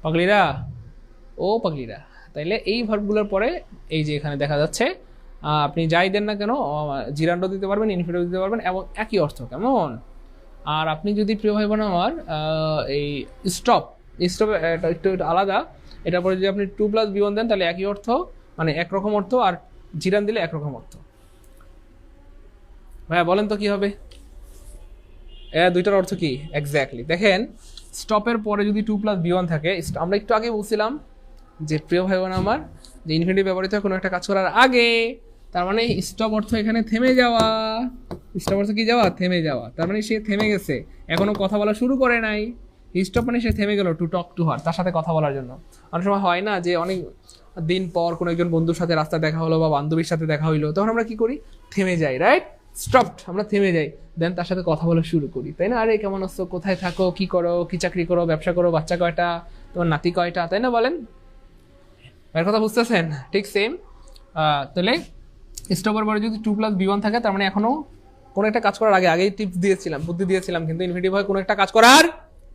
পাগলিরা ও পাগলিরা। তাইলে এই ভার্বগুলোর পরে এই যে এখানে দেখা যাচ্ছে, আপনি যাই দেন না কেন জিরান্ডও দিতে পারবেন, ইনফিনিটিভ দিতে পারবেন, এবং একই অর্থ। কেমন? আর আপনি যদি প্রিয় ভাই বোন আমার এই স্টপ এটা একটু আলাদা, এটার পরে যদি আপনি 2+B1 দেন তাহলে একই অর্থ, মানে একরকম অর্থ, আর জিরান দিলে একরকম অর্থ। ভাইয়া বলেন তো কি হবে? দুইটার অর্থ কি এক্স্যাক্টলি? দেখেন, স্টপের পরে যদি 2+B1 থাকে, আমরা একটু আগে বলছিলাম যে প্রিয় ভাই বোন আমার, যে ইনফিনিটিভ ব্যবহৃত হয় কোনো একটা কাজ করার আগে, তার মানে স্টপ অর্থ এখানে থেমে যাওয়া। স্টপ অর্থ কি যাওয়া? থেমে যাওয়া। তার মানে সে থেমে গেছে, এখনো কথা বলা শুরু করে নাই। স্টপ মানে সে থেমে গেল, টু টক টু হার, তার সাথে কথা বলার জন্য। অনেক সময় হয় না যে অনেক দিন পর কোনো একজন বন্ধুর সাথে রাস্তায় দেখা হলো বা বান্ধবীর সাথে দেখা হইলো, তখন আমরা কি করি? থেমে যাই, রাইট? স্টপড, আমরা থেমে যাই, দেন তার সাথে কথা বলা শুরু করি, তাই না? আরে কেমন আছো, কোথায় থাকো, কি করো, কি চাকরি করো, ব্যবসা করো, বাচ্চা কয়টা, তোমার নাতি কয়টা, তাই না? বলেন, এর কথা বুঝতেছেন? ঠিক সেম তাহলে স্টপের পরে যদি 2 + b1 থাকে তার মানে এখনো কোনো একটা কাজ করার আগে, আগেই টিপস দিয়েছিলাম, বুদ্ধি দিয়েছিলাম, কিন্তু ইনফিনিটিভ হয় কোনো একটা কাজ করার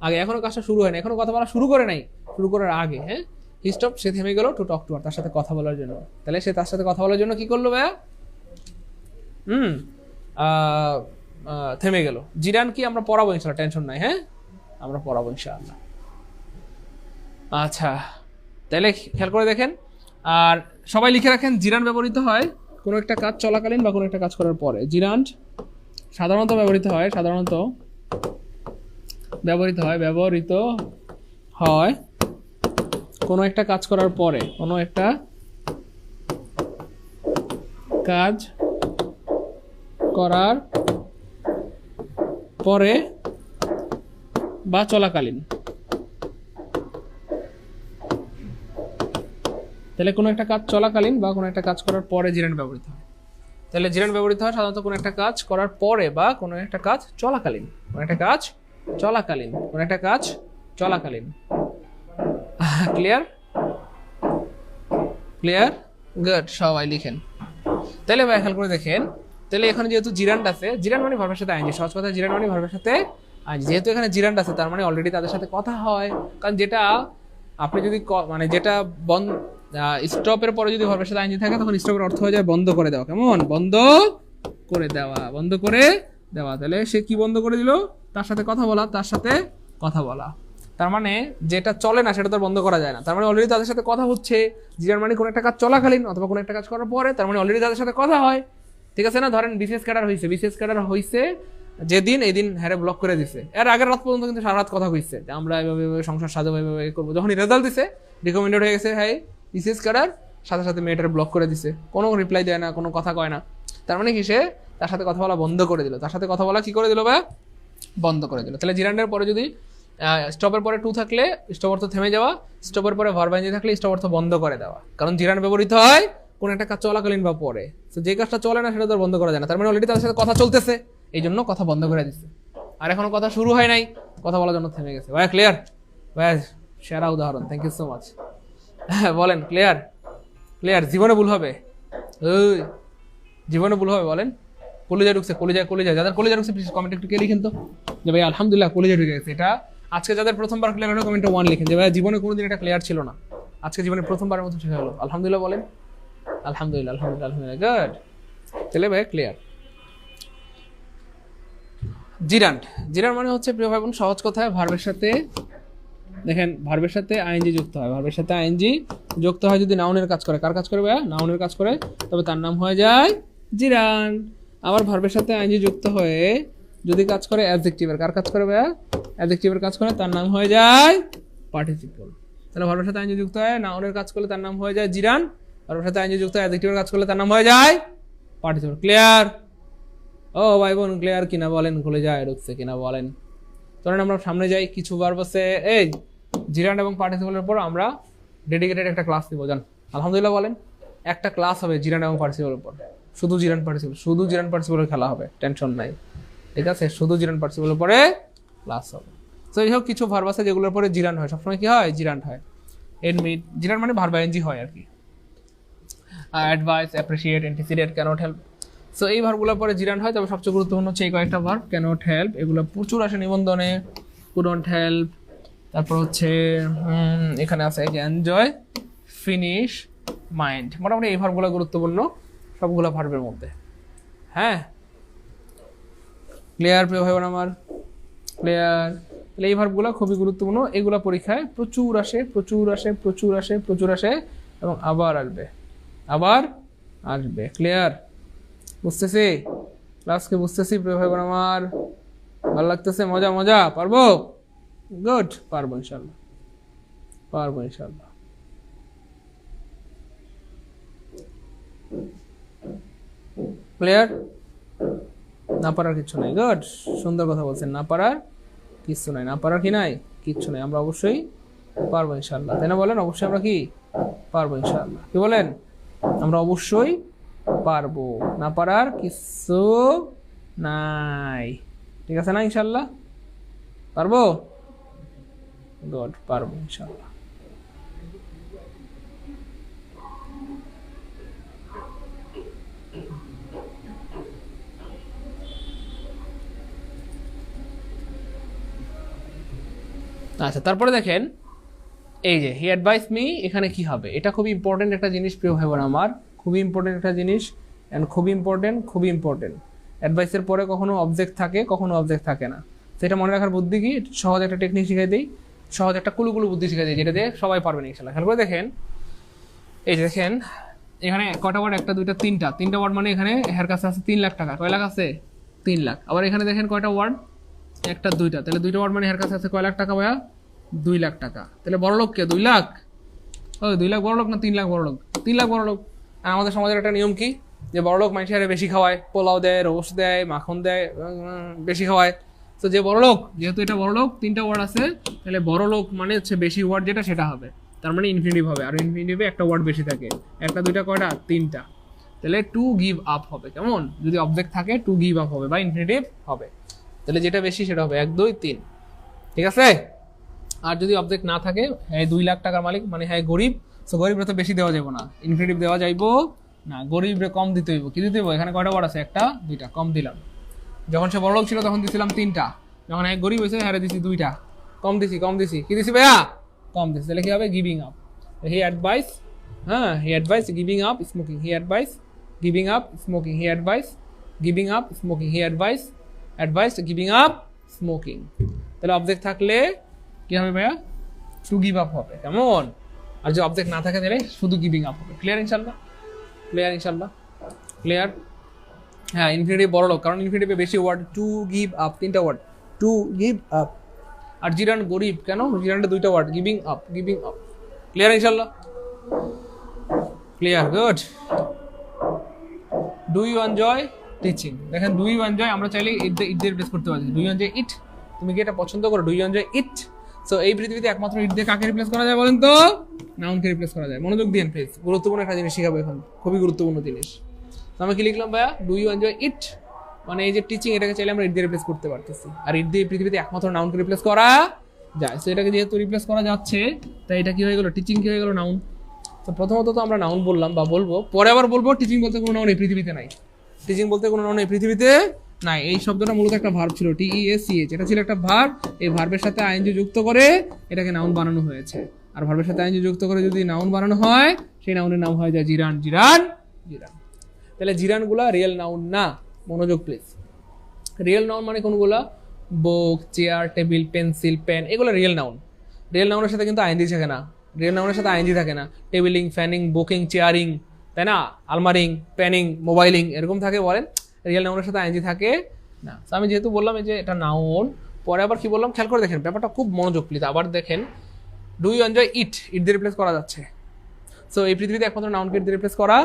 আগে, এখনো কাজটা শুরু হয় না, এখনো কথা বলা শুরু করে নাই, শুরু করার আগে। হ্যাঁ, হি স্টপ, সে থেমে গেল, টু টক টু আর, তার সাথে কথা বলার জন্য। তাহলে সে তার সাথে কথা বলার জন্য কি করলো ভাইয়া? থেমে গেল। জিরান কি আমরা পড়াবো ইনশাআল্লাহ, টেনশন নাই। হ্যাঁ, আমরা পড়াবো ইনশাআল্লাহ। আচ্ছা, তাহলে খেয়াল করে দেখেন, আর সবাই লিখে রাখেন, জিরান ব্যবহৃত হয় কোনো একটা কাজ চলাকালীন বা কোনো একটা কাজ করার পরে। জিরান সাধারণত ব্যবহৃত হয় কোনো একটা কাজ করার পরে, কোনো একটা কাজ করার পরে বা চলাকালীন। তাহলে কোনো একটা কাজ চলাকালীন বা কোনো একটা কাজ করার পরে জিরান ব্যবহৃত হয়। তাহলে জিরান ব্যবহৃত হয় সাধারণত কোনো একটা কাজ করার পরে বা কোনো একটা কাজ চলাকালীন, ক্লিয়ার? গুড, সবাই লিখেন। তাহলে ভাই খেয়াল করে দেখেন, তাহলে এখানে যেহেতু জিরান্ড আছে, জিরান মানে ভার্বের সাথে আইএনজি, সহজ কথা জিরান মানে ভার্বের সাথে আইএনজি, যেহেতু এখানে জিরান্ড আছে তার মানে অলরেডি তাদের সাথে কথা হয়। কারণ যেটা আপনি যদি মানে যেটা স্টপের পরে যদি ভার্বের সাথে আইএনজি থাকে তখন স্টপের অর্থ হয়ে যায় বন্ধ করে দেওয়া। কেমন? বন্ধ করে দেওয়া। তাহলে সে কি বন্ধ করে দিল? তার সাথে কথা বলা। তার মানে যেটা চলে না সেটা তো বন্ধ করা যায় না, তার মানে অলরেডি তাদের সাথে কথা হচ্ছে। জিরান মানে কোনো একটা কাজ চলাকালীন অথবা কোনো একটা কাজ করার পরে, তার মানে অলরেডি তাদের সাথে কথা হয়। ঠিক আছে না? ধরেন বিসিএস ক্যাডার হয়েছে যেদিন, এই দিন হ্যারে ব্লক করে দিছে, এর আগের রাত পর্যন্ত কিন্তু সারা রাত কথা কইছে যে আমরা এভাবে সংসার সাজাবো, এভাবে করবো। যখন রেজাল্ট দিছে, রিকমেন্ডেড হয়ে গেছে, হ্যাঁ বিসিএস ক্যাডার, সাথে সাথে মেয়েটার ব্লক করে দিছে, কোনো রিপ্লাই দেয় না, কোনো কথা কয় না। তার মানে কি, সে তার সাথে কথা বলা বন্ধ করে দিল, তার সাথে কথা বলা কি করে দিল বা বন্ধ করে দিল। তাহলে জিরান্ডের পরে যদি স্টপের পরে টু থাকলে স্টপ অর্থ থেমে যাওয়া, স্টপের পরে ভার্ব আইএনজি থাকলে স্টপ অর্থ বন্ধ করে দেওয়া। কারণ জিরান ব্যবহৃত হয় কোন একটা কাজ চলাকালীন বা পরে, তো যে কাজটা চলে না সেটা তো বন্ধ করা যায় না, তার মানে অলরেডি তাদের সাথে কথা চলতেছে, এই জন্য কথা বন্ধ করে দিচ্ছে। আর এখনো কথা শুরু হয় নাই, কথা বলার জন্য থেমে গেছে। ভাই ক্লিয়ার? ভাই সেরা উদাহরণ, থ্যাংক ইউ সো মাচ। বলেন ক্লিয়ার? জীবনে ভুল হবে, বলেন। কলেজে ঢুকছে, কলেজে যাদের কলেজে ঢুকছে প্লিজ কমেন্ট একটু কে লিখেন তো যে ভাই আলহামদুলিল্লাহ কলেজে ঢুকে গেছে। এটা আজকে যাদের প্রথমবার ক্লিয়ার হলো কমেন্টে 1 লিখেন যে ভাই জীবনে কোনোদিন এটা ক্লিয়ার ছিল না, আজকে জীবনে প্রথমবারের মতো শেখা হলো। আলহামদুলিল্লাহ বলেন। আলহামদুলিল্লাহ, গুড। তাহলে ভাই ক্লিয়ার। জিরান মানে হচ্ছে প্রিয় ভাই বোন সহজ কথায় ভার্বের সাথে, দেখেন ভার্বের সাথে আইএনজি যুক্ত হয়, যদি নাউনের কাজ করে। কার কাজ করে ভাইয়া? নাউনের কাজ করে, তবে তার নাম হয়ে যায় জিরান। আবার ভার্বের সাথে আইএনজি যুক্ত হয়ে যদি কাজ করে অ্যাডজেক্টিভের, কার কাজ করে ভাইয়া? অ্যাডজেক্টিভের কাজ করে, তার নাম হয়ে যায় পার্টিসিপল। তাহলে ভার্বের সাথে আইএনজি যুক্ত হয় নাউনের কাজ করলে তার নাম হয়ে যায় জিরান, ভার্বের সাথে আইএনজি যুক্ত হয় অ্যাডজেক্টিভের কাজ করলে তার নাম হয়ে যায় পার্টিসিপল। ক্লিয়ার? ও ভাই বোন ক্লিয়ার কিনা বলেন, খুলে যায় ঢুকছে কিনা বলেন। ধরেন আমরা সামনে যাই, কিছু ভার্ব আছে এই জিরান এবং পার্টিসিপলের উপর আমরা ডেডিকেটেড একটা ক্লাস নিব, জান। আলহামদুলিল্লাহ বলেন। একটা ক্লাস হবে জিরান এবং পার্টিসিপলের উপর, শুধু জিরান পার্টিসিপলের খেলা হবে, টেনশন নাই, ঠিক আছে? শুধু জিরান পার্টিসিপলের উপরে ক্লাস হবে। তো এই হোক, কিছু ভার্ব আছে যেগুলোর পরে জিরান হয়, সবসময় কি হয়? জিরান হয়। এডমিট, জিরান মানে ভার্ব আইএনজি হয় আর কি। Advice, appreciate, anticipate, can't help. So এই ভার্বগুলোর পরে জিরান হয়, তবে সবচেয়ে গুরুত্বপূর্ণ হচ্ছে এই কয়েকটা ভার্ব। ক্যানট হেল্প, এগুলো প্রচুর আসে নিবন্ধনে। কুডন্ট হেল্প, তারপর হচ্ছে এখানে আছে এনজয়, ফিনিশ, মাইন্ড। মোটামুটি এই ভার্বগুলো গুরুত্বপূর্ণ সবগুলো ভার্বের মধ্যে। হ্যাঁ, ক্লিয়ার প্রিয় ভাই বোন আমার? ক্লিয়ার? তাহলে এই ভার্বগুলো খুবই গুরুত্বপূর্ণ, এগুলো পরীক্ষায় প্রচুর আসে এবং আবার আসবে। ক্লিয়ার? বুঝতেছি? ক্লাসকে বুঝতেছি প্রিয় ভাই বোন আমার? ভালো লাগতেছে? মজা? পারবো? গুড, পারবো ইনশাল্লাহ। ক্লিয়ার? না পারার কিছু নাই। গুড, সুন্দর কথা বলছেন। না পারার কিচ্ছু নাই, কিচ্ছু নাই। আমরা অবশ্যই পারবো ইনশাল্লাহ, তাই না? বলেন অবশ্যই আমরা কি পারবো ইনশাল্লাহ। কি বলেন? আমরা অবশ্যই পারবো, না পারার কিছু নাই। ঠিক আছে না? ইনশাল্লাহ পারবো। গুড, পারবো ইনশাল্লাহ। আচ্ছা, তারপরে দেখেন এই যে হি অ্যাডভাইস মি, এখানে কি হবে? এটা খুবই ইম্পর্টেন্ট একটা জিনিস প্রিয় ভাই বোন আমার, খুবই ইম্পর্টেন্ট একটা জিনিস অ্যান্ড খুবই ইম্পর্টেন্ট। অ্যাডভাইসের পরে কখনো অবজেক্ট থাকে, কখনো অবজেক্ট থাকে না। সেটা মনে রাখার বুদ্ধি কি, সহজ একটা টেকনিক শিখাই দিই, সহজ একটা কুলুকুলু বুদ্ধি শিখাই দিই, যেটা দিয়ে সবাই পারবেন ইনশাআল্লাহ। খেয়াল করে দেখেন, এই যে দেখেন এখানে কটা ওয়ার্ড, একটা দুইটা তিনটা ওয়ার্ড, মানে এখানে এর কাছে আছে 3 লাখ টাকা। কয় লাখ আছে? 3 লাখ। আবার এখানে দেখেন কয়টা ওয়ার্ড, একটা দুইটা, তাহলে দুইটা ওয়ার্ড মানে এর কাছে আছে কয় লাখ টাকা ভাইয়া? 2 লাখ টাকা। তাহলে বড় লোক কে? 2 লাখ। ও 2 লাখ বড় লোক না 3 লাখ বড় লোক? 3 লাখ বড় লোক। আর আমাদের সমাজের একটা নিয়ম কি, যে বড় লোক মানুষের বেশি খাওয়ায়, পোলাও দেয়, রোস্ট দেয়, মাখন দেয়, বেশি খাওয়ায়। তো যে বড় লোক, যেহেতু এটা বড় লোক, 3টা ওয়ার্ড আছে, তাহলে বড় লোক মানে হচ্ছে বেশি ওয়ার্ড যেটা সেটা হবে, তার মানে ইনফিনিটিভ হবে। আর ইনফিনিটিভে একটা ওয়ার্ড বেশি থাকে, একটা দুইটা কয়টা? 3টা। তাহলে টু গিভ আপ হবে। কেমন? যদি অবজেক্ট থাকে টু গিভ আপ হবে বা ইনফিনিটিভ হবে। তাহলে যেটা বেশি সেটা হবে 1 2 3। ঠিক আছে? আর যদি অবজেক্ট না থাকে, হ্যাঁ 2 লাখ টাকার মালিক মানে হ্যাঁ গরিব, তো গরিবরে তো বেশি দেওয়া যাবে না, ইনফিনিটিভ দেওয়া যাইবো না, গরিবরে কম দিতে হইব। কি দিতে হইব? এখানে কয়টা ওয়ার্ড আছে? একটা দুইটা, কম দিলাম। যখন সে বড় লোক ছিল তখন দিছিলাম 3টা, যখন এক গরিব হয়েছে হ্যাঁ দিছি 2টা, কম দিছি। কি দিছি ভাইয়া? কম দিছি। তাহলে কি হবে? Giving up. হি অ্যাডভাইস, হ্যাঁ হি অ্যাডভাইস গিভিং আপ স্মোকিং, হি অ্যাডভাইস গিভিং আপ স্মোকিং, হি অ্যাডভাইস গিভিং আপ স্মোকিং, হি অ্যাডভাইস গিভিং আপ স্মোকিং। তাহলে অবজেক্ট থাকলে কি হবে ভাইয়া? টু গিভ আপ হবে। কেমন? আর যদি অবজেক্ট না থাকে তাহলে শুধু গিভিং আপ হবে। ক্লিয়ার ইনশাল্লাহ? ক্লিয়ার। হ্যাঁ ইনফিনিটিভ বড় লোক, কারণ ইনফিনিটিভে বেশি ওয়ার্ড, টু গিভ আপ 3টা ওয়ার্ড, টু গিভ আপ। আর জিরান গরিব, কেন? জিরানটা 2টা ওয়ার্ড, গিভিং আপ। ক্লিয়ার ইনশাল্লাহ? Clear, good. Do you enjoy teaching? দেখেন ডু ইউ এনজয় আমরা চাইলে ইট দিয়ে রিপ্লেস করতে পারি। Do you enjoy it? তুমি কি এটা পছন্দ করো? Do you enjoy it? So এই পৃথিবীতে একমাত্র ইট দিয়ে কাকে রিপ্লেস করা যায় বলেন তো? নাউনকে রিপ্লেস করা যায়। মনোযোগ দিন প্লিজ, গুরুত্বপূর্ণ একটা জিনিস শিখাবো এখন, খুবই গুরুত্বপূর্ণ জিনিস। আমি কি লিখলাম ভাইয়া? ডু ইউ এনজয় ইট, মানে এই যে টিচিং, এটাকে চাইলে আমরা ইট দিয়ে রিপ্লেস করতে পারতেছি। আর ইট দিয়ে পৃথিবীতে একমাত্র নাউনকে রিপ্লেস করা যায়। সো এটাকে যেহেতু রিপ্লেস করা যাচ্ছে, তাই এটা কি হয়ে গেল? টিচিং কি হয়ে গেল? নাউন। তো প্রথমত তো আমরা নাউন বললাম বা বলবো, পরে আবার বলবো টিচিং বলতে কোনো নাউন এই পৃথিবীতে নাই। টিচিং বলতে কোনো নাউন এই পৃথিবীতে নাই। এই শব্দটা মূলত একটা ভার্ব ছিল, TEACH, এটা ছিল একটা ভার্ব। এই ভার্বের সাথে আইএনজি যুক্ত করে এটাকে নাউন বানানো হয়েছে। আর ভার্বের সাথে আইএনজি যুক্ত করে যদি নাউন বানানো হয়, সেই নাউনের নাম হয়ে যায় জিরান। তাহলে জিরানগুলা রিয়েল নাউন না। মনোযোগ প্লিজ। রিয়েল নাউন মানে কোনগুলা? বুক, চেয়ার, টেবিল, পেন্সিল, পেন, এগুলো রিয়েল নাউন। রিয়েল নাউনের সাথে কিন্তু আইএনজি থাকে না। টেবিলিং, ফ্যানিং, বুকিং, চেয়ারিং, তাই না? আলমারিং, প্যানিং, মোবাইলিং, এরকম থাকে বলেন। রিয়েল নাউনের সাথে আইএনজি থাকে না। আমি যেহেতু বললাম এই যে এটা নাউন, পরে আবার কি বললাম খেয়াল করে দেখেন, ব্যাপারটা খুব মনোযোগ প্লিজ। আবার দেখেন, ডু ইউ এনজয় ইট, ইট দিয়ে রিপ্লেস করা যাচ্ছে। সো এই পৃথিবীতে একমাত্র নাউনকে ইট দিয়ে রিপ্লেস করা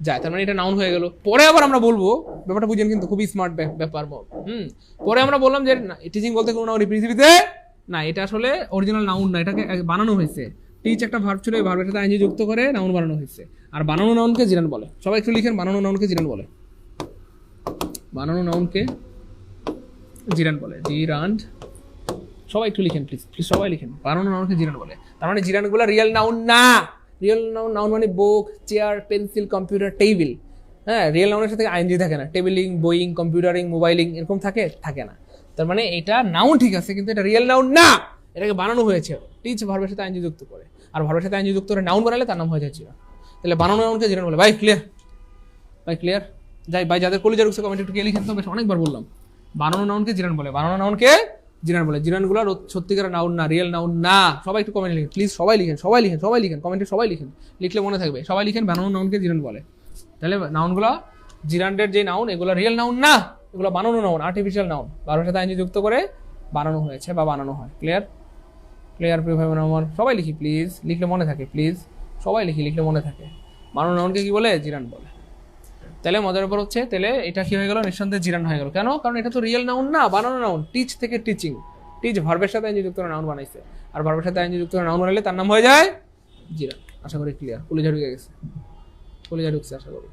যায়, তার মানে এটা নাউন হয়ে গেল। পরে আবার আমরা বলবো, ব্যাপারটা বুঝেন কিন্তু, খুবই স্মার্ট ব্যাপার। পরে আমরা বললাম যে টিচিং বলতে কোনো নাউন এই পৃথিবীতে না, এটা আসলে অরিজিনাল নাউন না, এটাকে বানানো হয়েছে। টিচ একটা ভার্ব ছিল, এই ভার্বের সাথে আইএনজি যুক্ত করে নাউন বানানো হয়েছে। আর বানানো নাউনকে জিরান বলে। সবাই একটু লিখেন, বানানো নাউনকে জিরান বলে। জিরান। সবাই একটু লিখেন প্লিজ, সবাই লিখেন, বানানো নাউনকে জিরান বলে। তার মানে জিরানগুলো রিয়েল নাউন না। রিয়েল নাউন মানে বুক, চেয়ার, পেন্সিল, কম্পিউটার, টেবিল। হ্যাঁ, রিয়েল নাউনের সাথে আইএনজি থাকে না। টেবিলিং, বইং, কম্পিউটারিং, মোবাইলিং, এরকম থাকে না। তার মানে এটা নাউন ঠিক আছে, কিন্তু এটা রিয়েল নাউন না, এটাকে বানানো হয়েছে। টিচ ভার্বের সাথে আইএনজি যুক্ত করে, আর ভার্বের সাথে আইএনজি যুক্ত করে নাউন বানালে তার নাম হয়ে যায় জিরান। তাহলে বানানো নাউনকে জিরান বলে। ভাই ক্লিয়ার? ভাই যাদের কলেজে ঢুকছে কমেন্টে একটু কে লিখেন তো, বেশ অনেকবার বললাম। বানানো নাউনকে জিরান বলে। জিরানগুলো সত্যিকার নাউন না, রিয়েল নাউন না। সবাই একটু কমেন্টে লিখেন প্লিজ, সবাই লিখেন, কমেন্টে সবাই লিখেন, লিখলে মনে থাকবে। সবাই লিখেন, বানানো নাউনকে জিরান বলে। তাহলে নাউনগুলো, জিরান্ডের যে নাউন, এগুলো রিয়েল নাউন না, এগুলো বানানো নাউন, আর্টিফিশিয়াল নাউন। ভার্বের সাথে আইএনজি যুক্ত করে বানানো হয়েছে বা বানানো হয়। ক্লিয়ার প্রিয় ভাই বোন আমার? সবাই লিখি প্লিজ, লিখলে মনে থাকে প্লিজ, সবাই লিখলে মনে থাকে। বানানো নাউনকে কি বলে? জিরান বলে। তাহলে মজার ব্যাপার হচ্ছে, তাহলে এটা কি হয়ে গেল? নিঃসন্দেহে জিরান হয়ে গেল। কেন? কারণ এটা তো রিয়েল নাউন না, বানানো নাউন। টিচ থেকে টিচিং, টিচ ভার্বের সাথে আইএনজি যুক্ত করে নাউন বানাইছে, আর ভার্বের সাথে আইএনজি যুক্ত করে নাউন বানাইলে তার নাম হয়ে যায় জিরান। আশা করি ক্লিয়ার। কলেজে ঢুকছে আশা করি।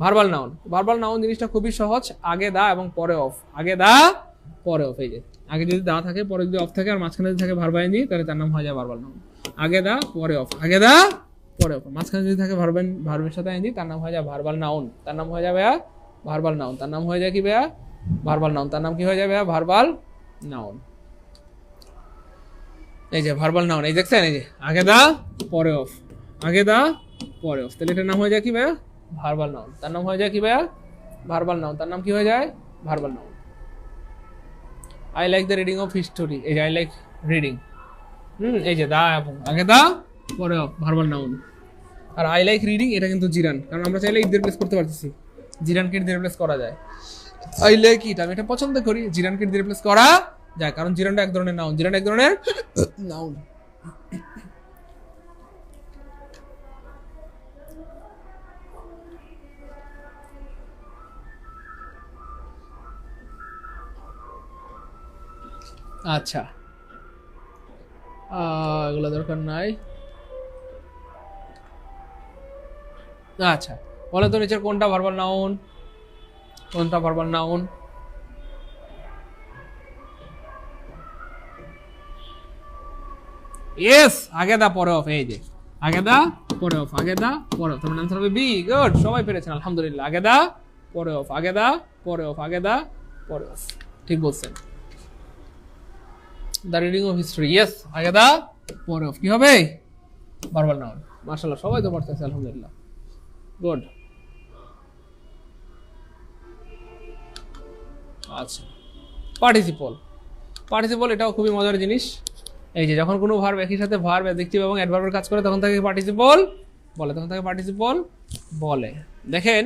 ভার্বাল নাউন জিনিসটা খুবই সহজ। আগে দা এবং পরে অফ। এই যে আগে যদি দা থাকে, পরে যদি অফ থাকে, আর মাঝখানে যদি থাকে ভার্ব আইএনজি, তাহলে তার নাম হয়ে যায় ভার্বাল নাউন। আগে দা পরে অফ, মাঝখানে যদি থাকে ভার্বের সাথে আইএনজি, তার নাম হয়ে যায় ভার্বাল নাউন। তার নাম হয়ে যায় ভাইয়া ভার্বাল নাউন। তার নাম হয়ে যায় কি ভাইয়া? Verbal noun. তার নাম কি হয়ে যায় ভাইয়া? Verbal noun. এই যে ভার্বাল নাউন, এই দেখছেন, এই যে আগে দা পরে অফ, আগে দা পরে অফ, তাহলে এটার নাম হয়ে যায় কি ভাইয়া? Verbal noun. তার নাম হয়ে যায় কি ভাইয়া? Verbal noun. তার নাম কি হয়ে যায়? Verbal noun. I like the reading of history, এই যে আই লাইক রিডিং, এই যে দা এবং আগে দা পরে অফ, ভার্বাল নাউন। আর আই লাইক রিডিং এটা কিন্তু জিরান, কারণ আমরা চাইলে ইট দিয়ে রিপ্লেস করতে পারতেছি, জিরানকে ইট দিয়ে রিপ্লেস করা যায়। আই লাইক ইট, আমি এটা পছন্দ করি, জিরানকে ইট দিয়ে রিপ্লেস করা যায়, কারণ জিরানটা এক ধরনের নাউন, জিরান এক ধরনের নাউন। আচ্ছা, এগুলো দরকার নাই। আচ্ছা, বলে তো নিচের কোনটা ভার্বাল নাউন, কোনটা ভার্বাল নাউন? ইয়েস, আগে দা পরে অফ, এই যে আগে দা পরে অফ, আগে দা পরে অফ, তোমার আনসার হবে বি। গুড, সবাই পেরেছেন আলহামদুলিল্লাহ। আগে দা পরে অফ, আগে দা পরে অফ, আগে দা পরে অফ, ঠিক বলছেন। The reading of history, yes, আগে দা পরে অফ, কি হবে? Verbal noun. মাশাআল্লাহ, সবাই তো পারতেছে আলহামদুলিল্লাহ, গুড। আচ্ছা, পার্টিসিপল, পার্টিসিপল এটাও খুবই মজার জিনিস। এই যে যখন কোনো ভার্ব একই সাথে ভার্ব, অ্যাডজেক্টিভ এবং অ্যাডভার্বের কাজ করে তখন তাকে পার্টিসিপল বলে, তখন তাকে পার্টিসিপল বলে। দেখেন,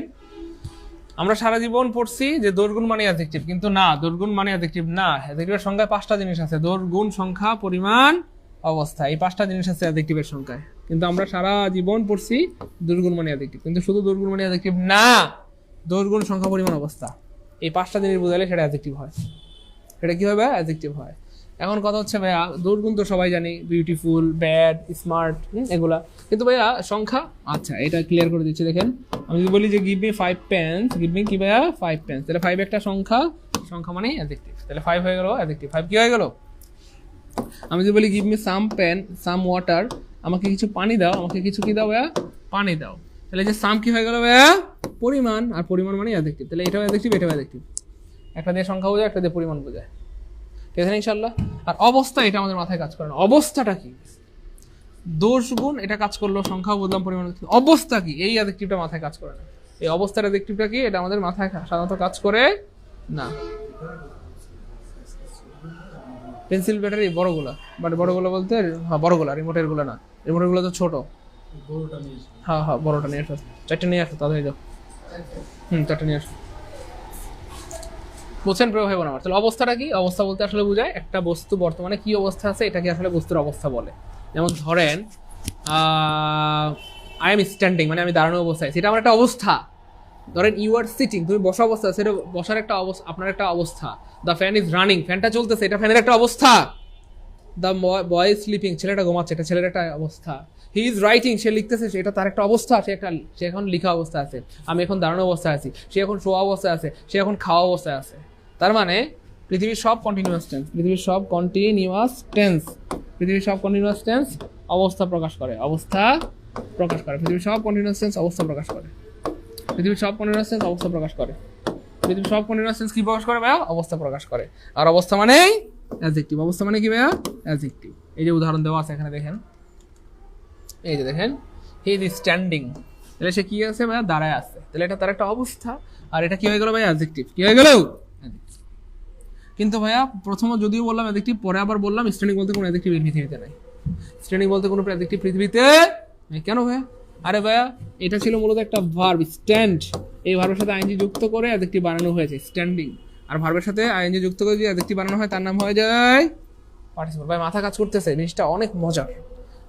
আমরা সারা জীবন পড়ছি যে দোষগুণ মানে অ্যাডজেক্টিভ, কিন্তু না, দোষগুণ মানে অ্যাডজেক্টিভ না। অ্যাডজেক্টিভের সংখ্যায় 5টা জিনিস আছে, দোষগুণ, সংখ্যা, পরিমাণ, অবস্থা, এই 5টা জিনিস আছে অ্যাডজেক্টিভের সংখ্যায়। কিন্তু আমরা সারা জীবন পড়ছি দোষগুণ মানে অ্যাডজেক্টিভ, কিন্তু শুধু দোষগুণ মানে অ্যাডজেক্টিভ না, দোষগুণ, সংখ্যা, পরিমাণ, অবস্থা, এই 5টা জিনিস বোঝালে সেটা অ্যাডজেক্টিভ হয়। সেটা কি হবে? অ্যাডজেক্টিভ হয়। এখন কথা হচ্ছে ভাইয়া, দোষগুণ তো সবাই জানি, বিউটিফুল, ব্যাড, স্মার্ট, এগুলা, কিন্তু ভাইয়া সংখ্যা, আচ্ছা এটা ক্লিয়ার করে দিচ্ছি। দেখেন, আমি যদি বলি যে give me 5 pence, give me কি ভাইয়া? 5 পেন্স, তাহলে 5 একটা সংখ্যা, সংখ্যা মানে অ্যাডজেক্টিভ, তাহলে 5 হয়ে গেল অ্যাডজেক্টিভ। 5 কি হয়ে গেল? আমি যদি বলি give me some pen, some water, আমাকে কিছু পানি দাও, আমাকে কিছু কি দাও ভাইয়া? পানি দাও, তাহলে যে সাম কি হয়ে গেল ভাইয়া? পরিমাণ, আর পরিমাণ মানে অ্যাডজেক্টিভ, তাহলে এটাও অ্যাডজেক্টিভ, এটাও অ্যাডজেক্টিভ। একটা দিয়ে সংখ্যা বোঝায়, একটা দিয়ে পরিমাণ বোঝায়, ঠিক আছে ইনশাআল্লাহ। আর অবস্থা, এটা আমাদের মাথায় কাজ করে না। অবস্থাটা কি? দোষ গুণ এটা কাজ করলো, সংখ্যা বললাম, পরিমাণ, অবস্থা কি? এই অ্যাডজেক্টিভটা মাথায় কাজ করে না। এই অবস্থার অ্যাডজেক্টিভটা কি? এটা আমাদের মাথায় সাধারণত কাজ করে না। পেন্সিল ব্যাটারি বড়গুলা, বাট বড়গুলো বলতে হ্যাঁ বড়গুলা, রিমোটের গুলো না, রিমোটের গুলো তো ছোট। হ্যাঁ হ্যাঁ, বড়টা নিয়ে আসো, 4টে নিয়ে আসো, তাড়াতাড়ি যাও। 4টে নিয়ে আসো। বুঝছেন প্রিয় ভাই বোন আমার? তাহলে অবস্থাটা কি? অবস্থা বলতে আসলে বোঝায় একটা বস্তু বর্তমানে কি অবস্থা আছে, এটাকে আসলে বস্তুর অবস্থা বলে। যেমন ধরেন আই এম স্ট্যান্ডিং, মানে আমি দাঁড়ানো অবস্থায়, সেটা আমার একটা অবস্থা। ধরেন ইউ আর সিটিং, তুমি বসা অবস্থা, সেটা বসার একটা অবস্থা, আপনার একটা অবস্থা। দ্য ফ্যান ইজ রানিং, ফ্যানটা চলতেছে, এটা ফ্যানের একটা অবস্থা। দ্য বয় ইজ স্লিপিং, ছেলেটা ঘুমাচ্ছে, এটা ছেলের একটা অবস্থা। হি ইজ রাইটিং, সে লিখতেছে, সেটা তার একটা অবস্থা, সে এখন লিখা অবস্থায় আছে। আমি এখন দাঁড়ানো অবস্থায় আছি, সে এখন শোয়া অবস্থায় আছে, সে এখন খাওয়া অবস্থায় আছে। তার মানে পৃথিবীর সব কন্টিনিউয়াস টেন্স, পৃথিবীর সব কন্টিনিউয়াস টেন্স, পৃথিবীর সব কন্টিনিউয়াস টেন্স অবস্থা প্রকাশ করে, অবস্থা প্রকাশ করে। পৃথিবীর সব কন্টিনিউয়াস টেন্স অবস্থা প্রকাশ করে, পৃথিবীর সব কন্টিনিউয়াস টেন্স অবস্থা প্রকাশ করে, পৃথিবীর সব কন্টিনিউয়াস টেন্স কি প্রকাশ করে ভাইয়া? অবস্থা প্রকাশ করে। আর অবস্থা মানে অ্যাডজেক্টিভ, অবস্থা মানে কি ভাইয়া? অ্যাডজেক্টিভ। এই যে উদাহরণ দেওয়া আছে এখানে দেখেন, এই যে দেখেন, হি ইজ স্ট্যান্ডিং, তাহলে সে কি আছে ভাইয়া? দাঁড়ায় আছে, তাহলে এটা তার একটা অবস্থা। আর এটা কি হয়ে গেল ভাইয়া? অ্যাডজেক্টিভ। কি হয়ে গেল? কিন্তু ভাইয়া প্রথমে যদিও বললাম অ্যাডজেক্টিভ, পরে আবার বললাম স্ট্যান্ডিং বলতে কোনো অ্যাডজেক্টিভ পৃথিবীতে নাই। স্ট্যান্ডিং বলতে কোনো অ্যাডজেক্টিভ পৃথিবীতে নেই। কেন ভাইয়া? আরে ভাইয়া, এটা ছিল মূলত একটা ভার্ব, স্ট্যান্ড। এই ভার্বের সাথে আইএনজি যুক্ত করে অ্যাডজেক্টিভ বানানো হয়েছে, স্ট্যান্ডিং। আর ভার্বের সাথে আইএনজি যুক্ত করে যদি অ্যাডজেক্টিভ বানানো হয়, তার নাম হয়ে যায় পার্টিসিপল। ভাই মাথা কাজ করতেছে, জিনিসটা অনেক মজার।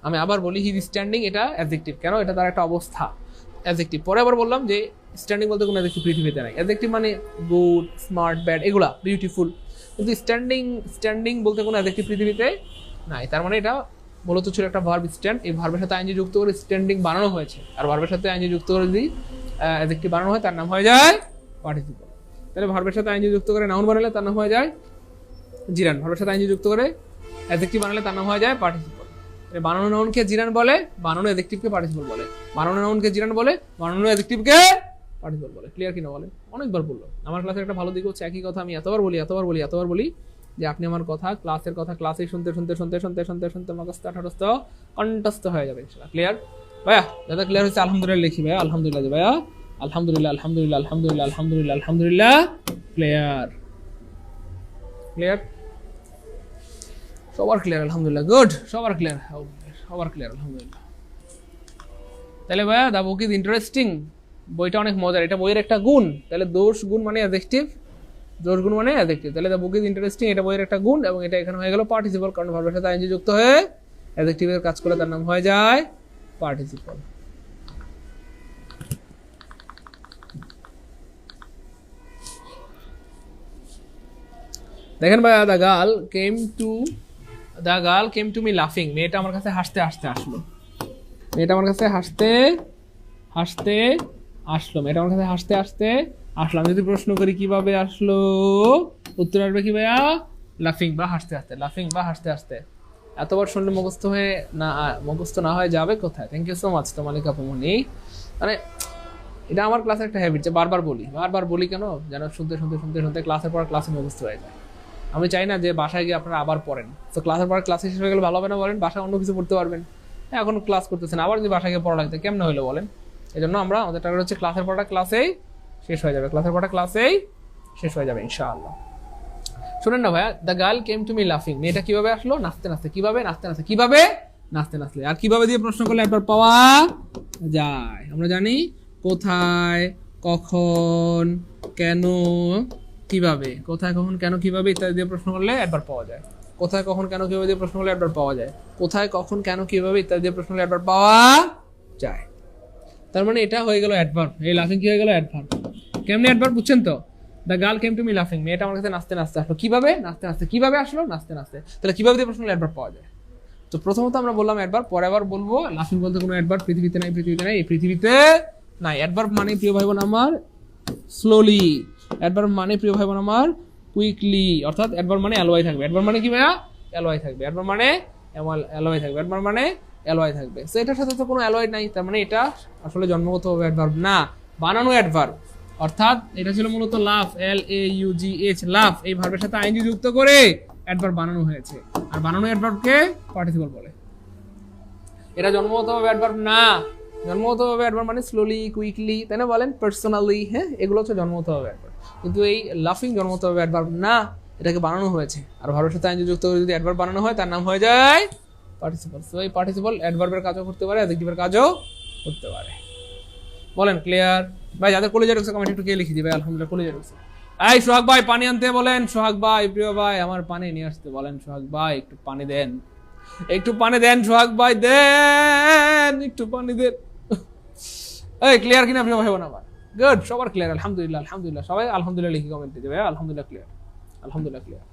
আমি আবার বলি, হি ইজ স্ট্যান্ডিং, এটা অ্যাডজেক্টিভ। কেন? এটা তার একটা অবস্থা, অ্যাডজেক্টিভ। পরে আবার বললাম যে স্ট্যান্ডিং বলতে কোনো অ্যাডজেক্টিভ পৃথিবীতে নাই। অ্যাডজেক্টিভ মানে গুড, স্মার্ট, ব্যাড, এগুলা, বিউটিফুল। কিন্তু স্ট্যান্ডিং বলতে কোনো অ্যাডজেক্টিভ পৃথিবীতে নাই। তার মানে এটা মূলত ছিল একটা ভার্ব, স্ট্যান্ড। এই ভার্বের সাথে আইএনজি যুক্ত করে স্ট্যান্ডিং বানানো হয়েছে। আর ভার্বের সাথে আইএনজি যুক্ত করে যদি অ্যাডজেক্টিভ বানানো হয়, তার নাম হয়ে যায় পার্টিসিপল। তাহলে ভার্বের সাথে আইএনজি যুক্ত করে নাউন বানালে তার নাম হয়ে যায় জিরান। ভার্বের সাথে আইএনজি যুক্ত করে অ্যাডজেক্টিভ বানালে তার নাম হয়ে যায় পার্টিসিপল। বানানো নাউনকে জিরান বলে, বানানো অ্যাডজেক্টিভকে পার্টিসিপল বলে। বানানো নাউনকে জিরান বলে, বানানো অ্যাডজেক্টিভকে পার্টিসিপল বলে। ক্লিয়ার কিনা বলেন? অনেকবার বললো। আমার ক্লাসের একটা ভালো দিক হচ্ছে একই কথা আমি এতবার বলি যে আপনি আমার কথা ক্লাসের কথা ক্লাসেই শুনতে শুনতে শুনতে শুনতে শুনতে শুনতে মুখস্থ ঠাটস্থ কণ্ঠস্থ হয়ে যাবে ইনশাআল্লাহ। ক্লিয়ার ভাইয়া? দাদা ক্লিয়ার হচ্ছে? আলহামদুলিল্লাহ লিখি ভাইয়া, আলহামদুলিল্লাহ ভাইয়া, আলহামদুলিল্লাহ আলহামদুলিল্লাহ আলহামদুলিল্লাহ আলহামদুলিল্লাহ আলহামদুলিল্লাহ। ক্লিয়ার ক্লিয়ার সবার ক্লিয়ার আলহামদুলিল্লাহ, গুড সবার ক্লিয়ার, সবার ক্লিয়ার আলহামদুলিল্লাহ। তাহলে ভাইয়া দা বুক ইজ ইন্টারেস্টিং, বইটা অনেক মজার, এটা বইয়ের একটা গুণ। তাহলে দোষ গুণ মানে অ্যাডজেক্টিভ, দোষ গুণ মানে অ্যাডজেক্টিভ। তাহলে দা বুক ইজ ইন্টারেস্টিং এটা বইয়ের একটা গুণ, এবং এটা এখানে হয়ে গেল পার্টিসিপল, কারণ ভার্বের সাথে আইএনজি যুক্ত হয়ে অ্যাডজেক্টিভের কাজ করে তার নাম হয়ে যায় পার্টিসিপল। দেখেন ভাইয়া, the girl came to me লাফিং, মেয়েটা আমার কাছে হাসতে হাসতে আসলো, মেয়েটা আমার কাছে হাসতে হাসতে আসলো, মেয়েটা আমার কাছে হাসতে হাসতে আসলো। আমি যদি প্রশ্ন করি কিভাবে আসলো, উত্তর আসবে কি ভাইয়া? লাফিং বা হাসতে হাসতে, লাফিং বা হাসতে হাসতে। এতবার শুনলে মুখস্থ না হয়ে যাবে কোথায়? Thank you so much Tomalika Pumoni. মানে এটা আমার ক্লাসের একটা হ্যাবিট, যে বারবার বলি কেন যেন শুনতে শুনতে শুনতে শুনতে ক্লাসের পর ক্লাসে মুখস্থ হয়ে যায়। আমি চাই না যে বাসায় গিয়ে আপনারা আবার পড়েন, তো ক্লাসের পর ক্লাসে শেষ হয়ে গেলে ভালো হবে না বলেন? বাসায় অন্য কিছু পড়তে পারবেন, এখন ক্লাস করতেছেন, আবার যদি বাসায় গিয়ে পড়া লাগতে কেমনে হলো বলেন? এই জন্য আমাদের টার্গেট হচ্ছে ক্লাসের পড়া ক্লাসেই শেষ হয়ে যাবে, ক্লাসের পড়া ক্লাসেই শেষ হয়ে যাবে ইনশাআল্লাহ। শুনেন না ভাইয়া, the girl came to me লাফিং, মেয়েটা কিভাবে আসলো? নাচতে নাচতে। কিভাবে? নাচতে নাচতে। কিভাবে? নাচতে নাচতে। আর কিভাবে দিয়ে প্রশ্ন করলে একবার পাওয়া যায়? আমরা জানি কোথায়, কখন, কেন, কিভাবে। কোথায়, কখন, কেন, কিভাবে ইত্যাদি দিয়ে প্রশ্ন করলে একবার পাওয়া যায়। কোথায়, কখন, কেন, কিভাবে দিয়ে প্রশ্ন করলে একবার পাওয়া যায়। কোথায়, কখন, কেন, কিভাবে ইত্যাদি দিয়ে প্রশ্ন করলে একবার পাওয়া যায়। তার মানে এটা হয়ে গেল অ্যাডভার্ব। এই লাফিং কি হয়ে গেল? অ্যাডভার্ব। কেমনে অ্যাডভার্ব বুঝছেন তো? The girl came to me লাফিং, মেয়েটা আমার কাছে নাচতে নাচতে আসলো। কিভাবে? নাচতে নাচতে। কিভাবে আসলো? নাচতে নাচতে। তাহলে কিভাবে দিয়ে প্রশ্ন করলে অ্যাডভার্ব পাওয়া যায়? তো প্রথমত আমরা বললাম অ্যাডভার্ব, পরে আবার বলবো লাফিং বলতে কোনো অ্যাডভার্ব পৃথিবীতে নাই, এই পৃথিবীতে নাই। অ্যাডভার্ব মানে প্রিয় ভাই বোন আমার স্লোলি, অ্যাডভার্ব মানে প্রিয় ভাই বোন আমার কুইকলি, অর্থাৎ অ্যাডভার্ব মানে অ্যালওয়াই থাকবে। অ্যাডভার্ব মানে কি ভাইয়া? অ্যালওয়াই থাকবে। অ্যাডভার্ব মানে অ্যালওয়াই থাকবে। অ্যাডভার্ব মানে অ্যালওয়াই থাকবে। সো এটার সাথে তো কোনো অ্যালওয়াই নাই, তার মানে এটা আসলে জন্মগতভাবে অ্যাডভার্ব না, বানানো অ্যাডভার্ব। অর্থাৎ এটা ছিল মূলত লাফ, LAUGH, লাফ, এই ভার্বের সাথে আইএনজি যুক্ত করে অ্যাডভার্ব বানানো হয়েছে। আর বানানো অ্যাডভার্বকে পার্টিসিপল বলে। এটা জন্মগতভাবে অ্যাডভার্ব না। জন্মগতভাবে অ্যাডভার্ব মানে স্লোলি, কুইকলি, তাই না বলেন? পার্সোনালি, হ্যাঁ, এগুলো হচ্ছে জন্মগতভাবে অ্যাডভার্ব। কিন্তু এই লাফিং জন্মগতভাবে অ্যাডভার্ব না, এটাকে বানানো হয়েছে। আর ভার্বের সাথে আইএনজি যুক্ত করে যদি অ্যাডভার্ব বানানো হয় তার নাম হয়ে যায় পার্টিসিপল। সো এই পার্টিসিপল অ্যাডভার্বের কাজও করতে পারে, অ্যাডজেক্টিভের কাজও করতে পারে। বলেন ক্লিয়ার? ভাই যাদের কলেজে ঢুকছে কমেন্ট একটু কে লিখে দিবে আলহামদুলিল্লাহ কলেজে ঢুকছে। এই সোহাগ ভাই পানি আনতে বলেন, সোহাগ ভাই, প্রিয় ভাই আমার পানি নিয়ে আসতে বলেন। সোহাগ ভাই একটু পানি দেন, একটু পানি দেন, সোহাগ ভাই দেন, একটু পানি দেন। এই ক্লিয়ার কিনা প্রিয় ভাই বোন আমার? গুড, সবার ক্লিয়ার আলহামদুলিল্লাহ, আলহামদুলিল্লাহ। সবাই আলহামদুলিল্লাহ লিখে কমেন্ট দিতে ভাই, আলহামদুলিল্লাহ ক্লিয়ার, আলহামদুলিল্লাহ ক্লিয়ার।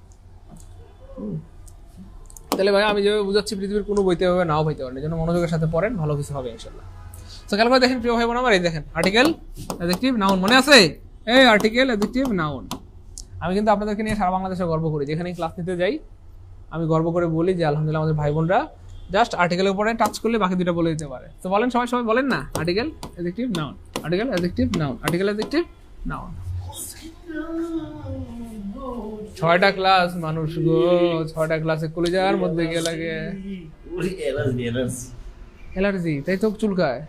তাহলে ভাই আমি যেভাবে বুঝাচ্ছি পৃথিবীর কোনো বইতে হবে নাও হইতে পারে, এই জন্য মনোযোগের সাথে পড়েন, ভালো কিছু হবে ইনশাআল্লাহ। তো খেয়াল করে দেখেন প্রিয় ভাই বোন আমার, এই দেখেন আর্টিকেল, অ্যাডজেক্টিভ, নাউন, মনে আছে? এই আর্টিকেল, অ্যাডজেক্টিভ, নাউন। আমি কিন্তু আপনাদেরকে নিয়ে সারা বাংলাদেশে গর্ব করি, যেখানে ক্লাস নিতে যাই আমি গর্ব করে বলি যে আলহামদুলিল্লাহ আমাদের ভাই বোনরা জাস্ট আর্টিকেলের উপরে টাচ করলে বাকি দুটো বলে দিতে পারে। তো বলেন সবাই, সবাই বলেন না, article, adjective, noun, article, adjective, noun, article, adjective, noun. 6টা ক্লাস মানুষ গো, 6টা ক্লাসে কলেজার মধ্যে গিয়ে লাগে অ্যালার্জি, তাই তো চুলকায়।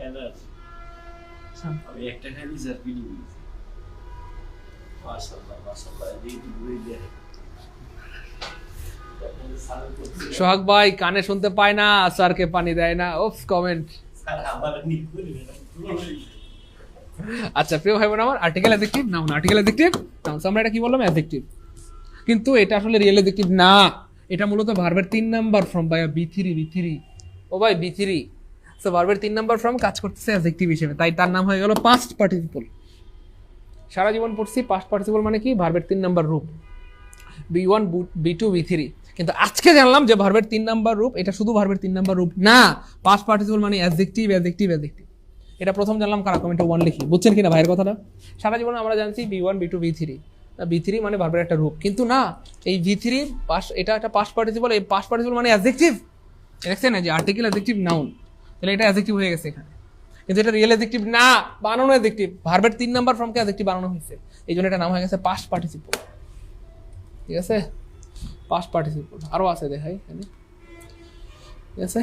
সোহাগ ভাই কানে শুনতে পায় না, স্যারকে পানি দেয় না। ওফ কমেন্ট। আচ্ছা প্রিয় ভাই বোন আমার, article, adjective, noun, article, adjective, noun. আমরা এটা কি বললাম? অ্যাডজেক্টিভ। কিন্তু এটা আসলে রিয়েল অ্যাডজেক্টিভ না, এটা মূলত ভার্বের 3 নাম্বার ফর্ম। ভাইয়া B3, ও ভাই B3। সো ভার্বের 3 নাম্বার ফর্ম কাজ করতেছে অ্যাডজেক্টিভ হিসেবে, তাই তার নাম হয়ে গেল পাস্ট পার্টিসিপল। সারা জীবন পড়ছি পাস্ট পার্টিসিপল মানে কি? ভার্বের 3 নাম্বার রূপ, B1, B2, B3। কিন্তু আজকে জানলাম যে ভার্বের 3 নাম্বার রূপ এটা শুধু ভার্বের 3 নাম্বার রূপ না, পাস্ট পার্টিসিপল মানে অ্যাডজেক্টিভ, অ্যাডজেক্টিভ, অ্যাডজেক্টিভ। এটা প্রথম জানলাম, কারা কমেন্টে 1 লিখি। বুঝছেন কিনা ভাইয়ের কথাটা? সারা জীবন আমরা জানছি B1, B2, B3, B3 মানে ভার্বের একটা রূপ, কিন্তু না, এই B3 এটা একটা পাস্ট পার্টিসিপল। এই পাস্ট পার্টিসিপল মানে অ্যাডজেক্টিভ। দেখছেন না যে আর্টিকেল, অ্যাডজেক্টিভ, নাউন, তাহলে এটা অ্যাডজেক্টিভ হয়ে গেছে এখানে, কিন্তু এটা রিয়েল অ্যাডজেক্টিভ না, বানানো অ্যাডজেক্টিভ। ভার্বের 3 নাম্বার ফর্মকে অ্যাডজেক্টিভ বানানো হয়েছে, এই জন্য এটা নাম হয়ে গেছে পাস্ট পার্টিসিপল। ঠিক আছে? পাস্ট পার্টিসিপল আরও আছে দেখাই এখানে, ঠিক আছে।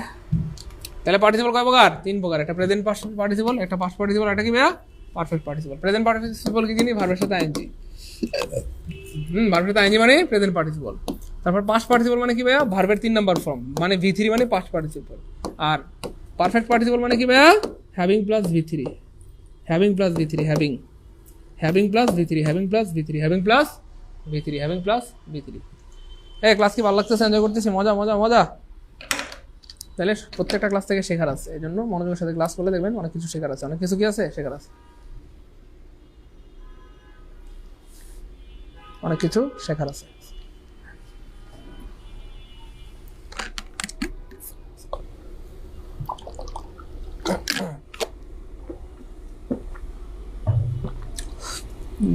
তাহলে পার্টিসিপল কয় প্রকার? 3 প্রকার, একটা প্রেজেন্ট পার্টিসিপল, একটা পাস্ট পার্টিসিপল, একটা কি ভাইয়া পারফেক্ট পার্টিসিপল। প্রেজেন্ট পার্টিসিপল কি জানি? ভার্বের সাথে আইএনজি। ভার্বের সাথে আইএনজি মানে প্রেজেন্ট পার্টিসিপল। তারপর পাস্ট পার্টিসিপল মানে কি ভাইয়া? ভার্বের 3 নাম্বার ফর্ম, মানে V3 মানে পাস্ট পার্টিসিপল। আর পারফেক্ট পার্টিসিপল মানে কি ভাইয়া? Having plus V3, having plus V3, having plus V3, having plus V3, having plus V3, having plus V3। হ্যাঁ, ক্লাস কি ভালো লাগতেছে? এনজয় করতেছি? মজা মজা মজা। তাহলে প্রত্যেকটা ক্লাস থেকে শেখার আছে, এই জন্য মনোযোগের সাথে ক্লাস করলে দেখবেন অনেক কিছু শেখার আছে, অনেক কিছু কি আছে শেখার আছে, অনেক কিছু শেখার আছে।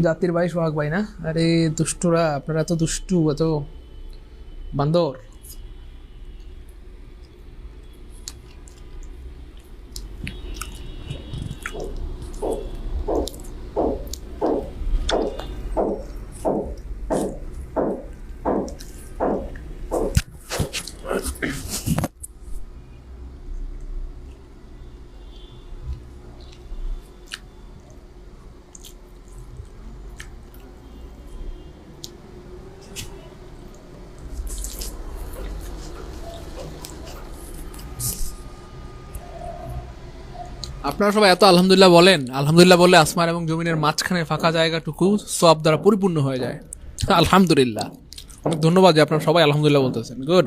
জাতির ভাই সোহাগ ভাই না? আরে দুষ্টুরা, আপনারা এত দুষ্টু, এত বান্দর। আপনারা সবাই এত আলহামদুলিল্লাহ বলেন, আলহামদুলিল্লাহ বললে আসমান এবং জমিনের মাঝখানে ফাঁকা জায়গাটুকু সব দ্বারা পরিপূর্ণ হয়ে যায়। আলহামদুলিল্লাহ, অনেক ধন্যবাদ যে আপনারা সবাই আলহামদুলিল্লাহ বলতেছেন। গুড।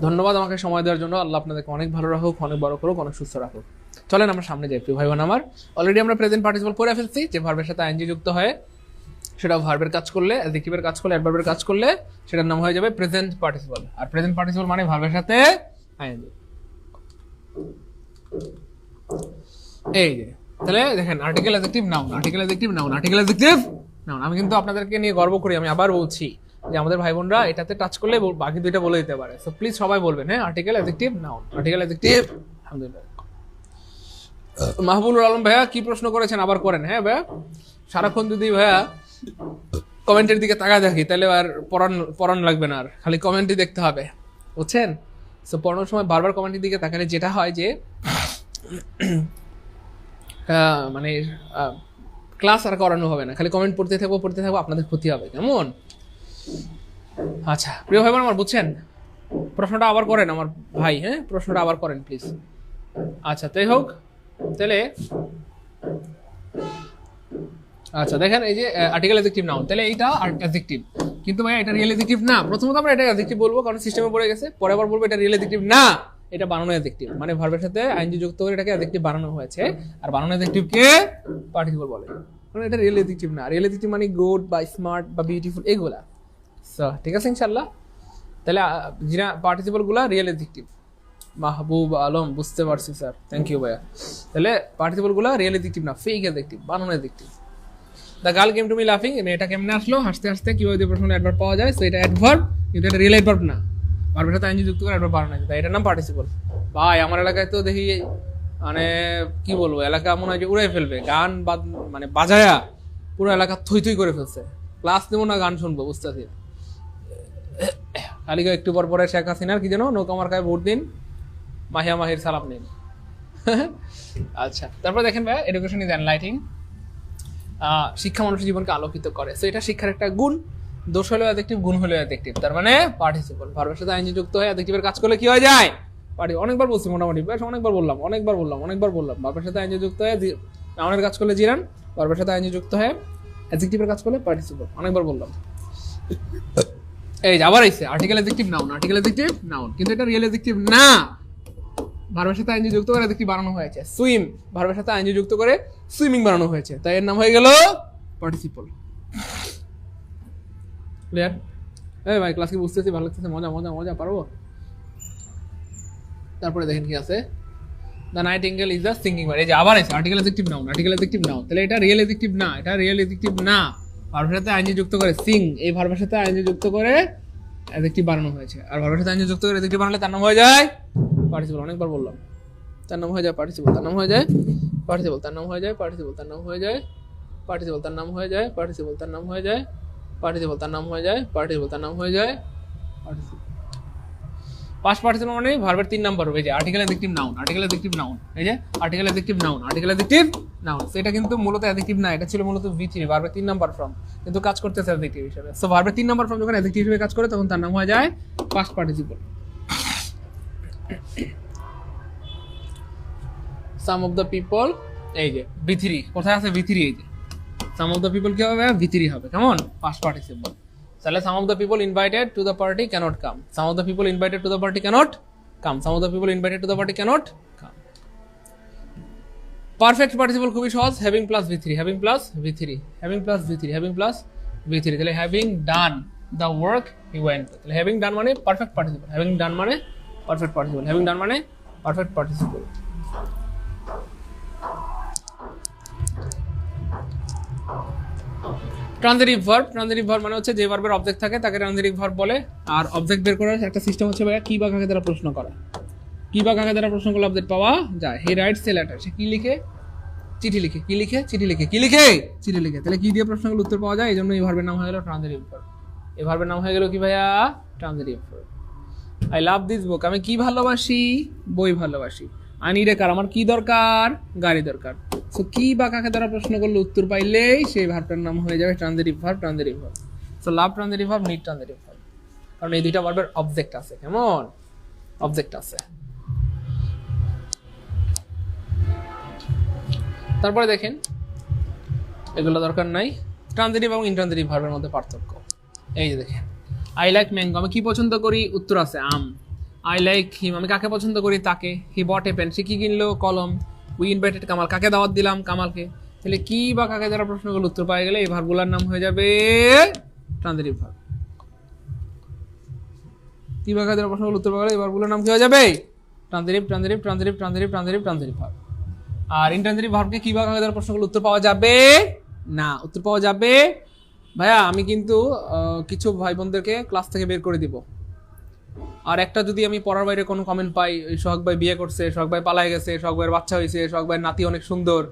ধন্যবাদ আমাকে সময় দেওয়ার জন্য। আল্লাহ আপনাদেরকে অনেক ভালো রাখুক, অনেক বড় করুক, অনেক সুস্থ রাখুক। চলেন আমরা সামনে যাই প্রিয় ভাই বোন আমার। অলরেডি আমরা প্রেজেন্ট পার্টিসিপল পড়ে ফেলছি, যে ভার্বের সাথে আইএনজি যুক্ত হয় সেটা ভার্বের কাজ করলে, অ্যাডজেক্টিভের কাজ করলে, অ্যাডভার্বের কাজ করলে সেটার নাম হয়ে যাবে প্রেজেন্ট পার্টিসিপল। আর প্রেজেন্ট পার্টিসিপল মানে ভার্বের সাথে আইএনজি। এই যে তাহলে দেখেন, article, adjective, noun, article, adjective, noun, article, adjective, noun. আমি কিন্তু আপনাদেরকে নিয়ে গর্ব করি, আমি আবার বলছি যে আমাদের ভাই বোনরা এটাতে টাচ করলে বাকি দুইটা বলে দিতে পারে। সো প্লিজ সবাই বলবেন, হ্যাঁ, article, adjective, noun, article, adjective. আলহামদুলিল্লাহ। মাহবুবুর আলম ভাইয়া কি প্রশ্ন করেছেন আবার করেন। হ্যাঁ ভাইয়া, সারাক্ষণ যদি ভাইয়া কমেন্টের দিকে তাকায় দেখি তাহলে আর পড়ান লাগবে না, আর খালি কমেন্টই দেখতে হবে, বুঝছেন? সো পড়ানোর সময় বারবার কমেন্টের দিকে তাকালে যেটা হয় যে মানে ক্লাস আর করানো হবে না, খালি কমেন্ট পড়তে থাকবো, আপনাদের ক্ষতি হবে, কেমন? আচ্ছা প্রিয় ভাই বোন আমার, বুঝছেন? প্রশ্নটা আবার করেন আমার ভাই, হ্যাঁ, প্রশ্নটা আবার করেন প্লিজ। আচ্ছা তাই হোক, তাহলে আচ্ছা দেখেন, এই যে আর্টিকেল, অ্যাডজেক্টিভ, নাউন, তাহলে এইটা অ্যাডজেক্টিভ, কিন্তু ভাই এটা রিয়েল অ্যাডজেক্টিভ না। প্রথমত আমরা এটা অ্যাডজেক্টিভ বলবো কারণ সিস্টেমে পড়ে গেছে, পরে আবার বলবো এটা রিয়েল অ্যাডজেক্টিভ না, এটা বানানো অ্যাডজেক্টিভ। মানে ভার্বের সাথে আইএনজি যুক্ত করে এটাকে অ্যাডজেক্টিভ বানানো হয়েছে, আর বানানো অ্যাডজেক্টিভকে পার্টিসিপল বলে। মানে এটা রিয়েল অ্যাডজেক্টিভ না। রিয়েল অ্যাডজেক্টিভ মানে গুড বা স্মার্ট বা বিউটিফুল, এগুলা। সো ঠিক আছে ইনশাআল্লাহ। তাহলে যেটা পার্টিসিপল গুলা রিয়েল অ্যাডজেক্টিভ। মাহবুব আলম, বুঝতে পারছি স্যার, থ্যাংক ইউ ভাইয়া। তাহলে পার্টিসিপল গুলা রিয়েল অ্যাডজেক্টিভ না, ফেক অ্যাডজেক্টিভ, বানানো adjective. The girl came to me লাফিং, এটা কেমনে আসলো? হাসতে হাসতে কিভাবে প্রশ্ন অ্যাডভার্ব পাওয়া যায়? সো এটা অ্যাডভার্ব, কিন্তু এটা রিয়েল অ্যাডভার্ব না। ভার্বের সাথে আইএনজি যুক্ত করে অ্যাডভার্ব বানানো হয়েছে, তাই এটার নাম পার্টিসিপল। ভাই আমার এলাকায় তো দেখি মানে কি বলবো, এলাকা মনে হয় যে উড়াই ফেলবে, গান মানে বাজায়া পুরো এলাকা থই থই করে ফেলছে। ক্লাস নেবো না গান শুনবো, বুঝতেছি খালি একটু পর পরে শেখ হাসিনার কি যেন নৌকা মার্কায় ভোট দিন, মাহিয়া মাহির সালাম নিন। আচ্ছা, তারপর দেখেন ভাই, এডুকেশন ইজ এনলাইটিং, শিক্ষা মানুষের জীবনকে আলোকিত করে। তো এটা শিক্ষার একটা গুণ, দোষ হলেও অ্যাডজেক্টিভ, গুণ হলেও অ্যাডজেক্টিভ, তার মানে পার্টিসিপল। ভার্বের সাথে আইএনজি যুক্ত হয়ে অ্যাডজেক্টিভের কাজ করলে কি হয়ে যায়? অনেকবার বলছি মোটামুটি, বেশ অনেকবার বললাম। ভার্বের সাথে আইএনজি যুক্ত হয়ে নাউনের কাজ করলে জিরান, ভার্বের সাথে আইএনজি যুক্ত হয়ে অ্যাডজেক্টিভের কাজ করলে পার্টিসিপল, অনেকবার বললাম। এই যে আবার আইছে article adjective noun, article adjective noun, কিন্তু এটা রিয়েল অ্যাডজেক্টিভ না। ভার্বের সাথে আইএনজি যুক্ত করে অ্যাডজেক্টিভ বানানো হয়েছে। সুইম, ভার্বের সাথে আইএনজি যুক্ত করে সুইমিং বানানো হয়েছে, তাই এর নাম হয়ে গেল পার্টিসিপল। ক্লিয়ার? এই ভাই ক্লাস কি বুঝতেছি? ভালো লাগতেছে? মজা মজা মজা, পারবো? তারপরে দেখেন কি আছে, the nightingale is the singing bird. এই যে আবার আছে article adjective noun, article adjective noun, তাহলে এটা রিয়েল অ্যাডজেক্টিভ না, এটা রিয়েল অ্যাডজেক্টিভ না। ভার্বের সাথে আইএনজি যুক্ত করে সিং, এই ভার্বের সাথে আইএনজি যুক্ত করে অ্যাডজেক্টিভ বানানো হয়েছে, আর ভার্বের সাথে আইএনজি যুক্ত করে অ্যাডজেক্টিভ বানালে তার নাম হয়ে যায় পার্টিসিপল। অনেকবার বললাম, তার নাম হয়ে যায় পার্টিসিপল, তার নাম হয়ে যায় পার্টিসিপল, তার নাম হয়ে যায় পার্টিসিপল, তার নাম হয়ে যায় পার্টিসিপল, তার নাম হয়ে যায় পার্টিসিপল, তার নাম হয়ে যায় পার্টিসিপল, তার নাম হয়ে যায় পার্টিসিপল, তার নাম হয়ে যায় পার্টিসিপল। পাস্ট পার্টিসিপল মানে ভার্বের 3 নাম্বার হবে, যে article adjective noun, article adjective noun, এই যে article adjective noun, article adjective noun. সেটা কিন্তু মূলত অ্যাডজেক্টিভ না, এটা ছিল মূলত V3, ভার্বের 3 নাম্বার ফর্ম, কিন্তু কাজ করতেছে অ্যাডজেক্টিভ হিসেবে। সো ভার্বের 3 নাম্বার ফর্ম যখন অ্যাডজেক্টিভ হিসেবে কাজ করে তখন তার নাম হয়ে যায় past participle. Some of the people, এই যে V3 কোথায় আছে? V3, এই যে সাম অফ দ্য পিপল কি হবে? V3 হবে, কেমন? Past participle. তাহলে some of the people invited to the party can't come, some of the people invited to the party can't come, some of the people invited to the party can't come. Perfect participle খুবই সহজ, having plus V3, having plus V3, having plus V3, having plus V3। তাহলে having done the work he went, তাহলে having done মানে perfect participle, having done মানে perfect participle, having done মানে perfect participle. Transitive verb, transitive verb মানে হচ্ছে যে ভার্বের object থাকে তাকে ট্রানজিটিভ ভার্ব বলে। আর অবজেক্ট বের করার একটা সিস্টেম হচ্ছে ভাইয়া কি বা কাকে দ্বারা প্রশ্ন করা, কি বা কাকে দ্বারা প্রশ্ন করলে অবজেক্ট পাওয়া যায়। হি রাইটস এ লেটার, সে কি লিখে? চিঠি লিখে। কি লিখে? চিঠি লিখে। কি লিখে? চিঠি লিখে। তাহলে কি দিয়ে প্রশ্নগুলো উত্তর পাওয়া যায়? এই জন্য এই ভার্বের নাম হয়ে গেল ট্রানজিটিভ ভার্ব। এই ভার্বের নাম হয়ে গেল কি ভাইয়া? Transitive verb. I love this book, আমি কি ভালোবাসি? বই ভালোবাসি। আই নিড এ কার, আমার কি দরকার? গাড়ি দরকার। সো কি বা কাকে দ্বারা প্রশ্ন করলে উত্তর পাইলেই সেই ভার্বটার নাম হয়ে যাবে transitive verb, transitive verb. So লাভ transitive verb, need transitive verb, কারণ এই দুইটা ভার্বের অবজেক্ট আছে, কেমন? অবজেক্ট আছে। তারপরে দেখেন, এগুলো দরকার নাই। ট্রানজিটিভ এবং ইনট্রানজিটিভ ভার্বের মধ্যে পার্থক্য এই যে দেখেন, আই লাইক ম্যাঙ্গো, আমি কি পছন্দ করি? উত্তর আছে আম। আই লাইক হিম, আমি কাকে পছন্দ করি? তাকে। হি বট এ পেন, সে কি কিনলো? কলম। উই ইনভাইটেড কামাল, কাকে দাওয়াত দিলাম? কামালকে। তাহলে কি বা কাকে দ্বারা প্রশ্নগুলো উত্তর পাওয়া গেলে এই ভার্বগুলোর নাম হয়ে যাবে ট্রানজিটিভ ভার্ব। কি বা কাকে দ্বারা প্রশ্নগুলো উত্তর পাওয়া গেলে এই ভার্বগুলোর নাম কি হয়ে যাবে? Transitive, transitive, transitive, transitive, transitive, transitive verb. আর ইনট্রানজিটিভ ভার্বকে কি বা কাকে দ্বারা প্রশ্নগুলো উত্তর পাওয়া যাবে না। উত্তর পাওয়া যাবে ভাইয়া, আমি কিন্তু কিছু ভাই বোনদেরকে ক্লাস থেকে বের করে দিব। আর একটা যদি আমি পড়ার বাইরে কোনো কমেন্ট পাই, সোহাগ ভাই বিয়ে করছে, সোহাগ ভাই পালায় গেছে, সোহাগ ভাইয়ের বাচ্চা হয়েছে, সোহাগ ভাইয়ের নাতি অনেক সুন্দর,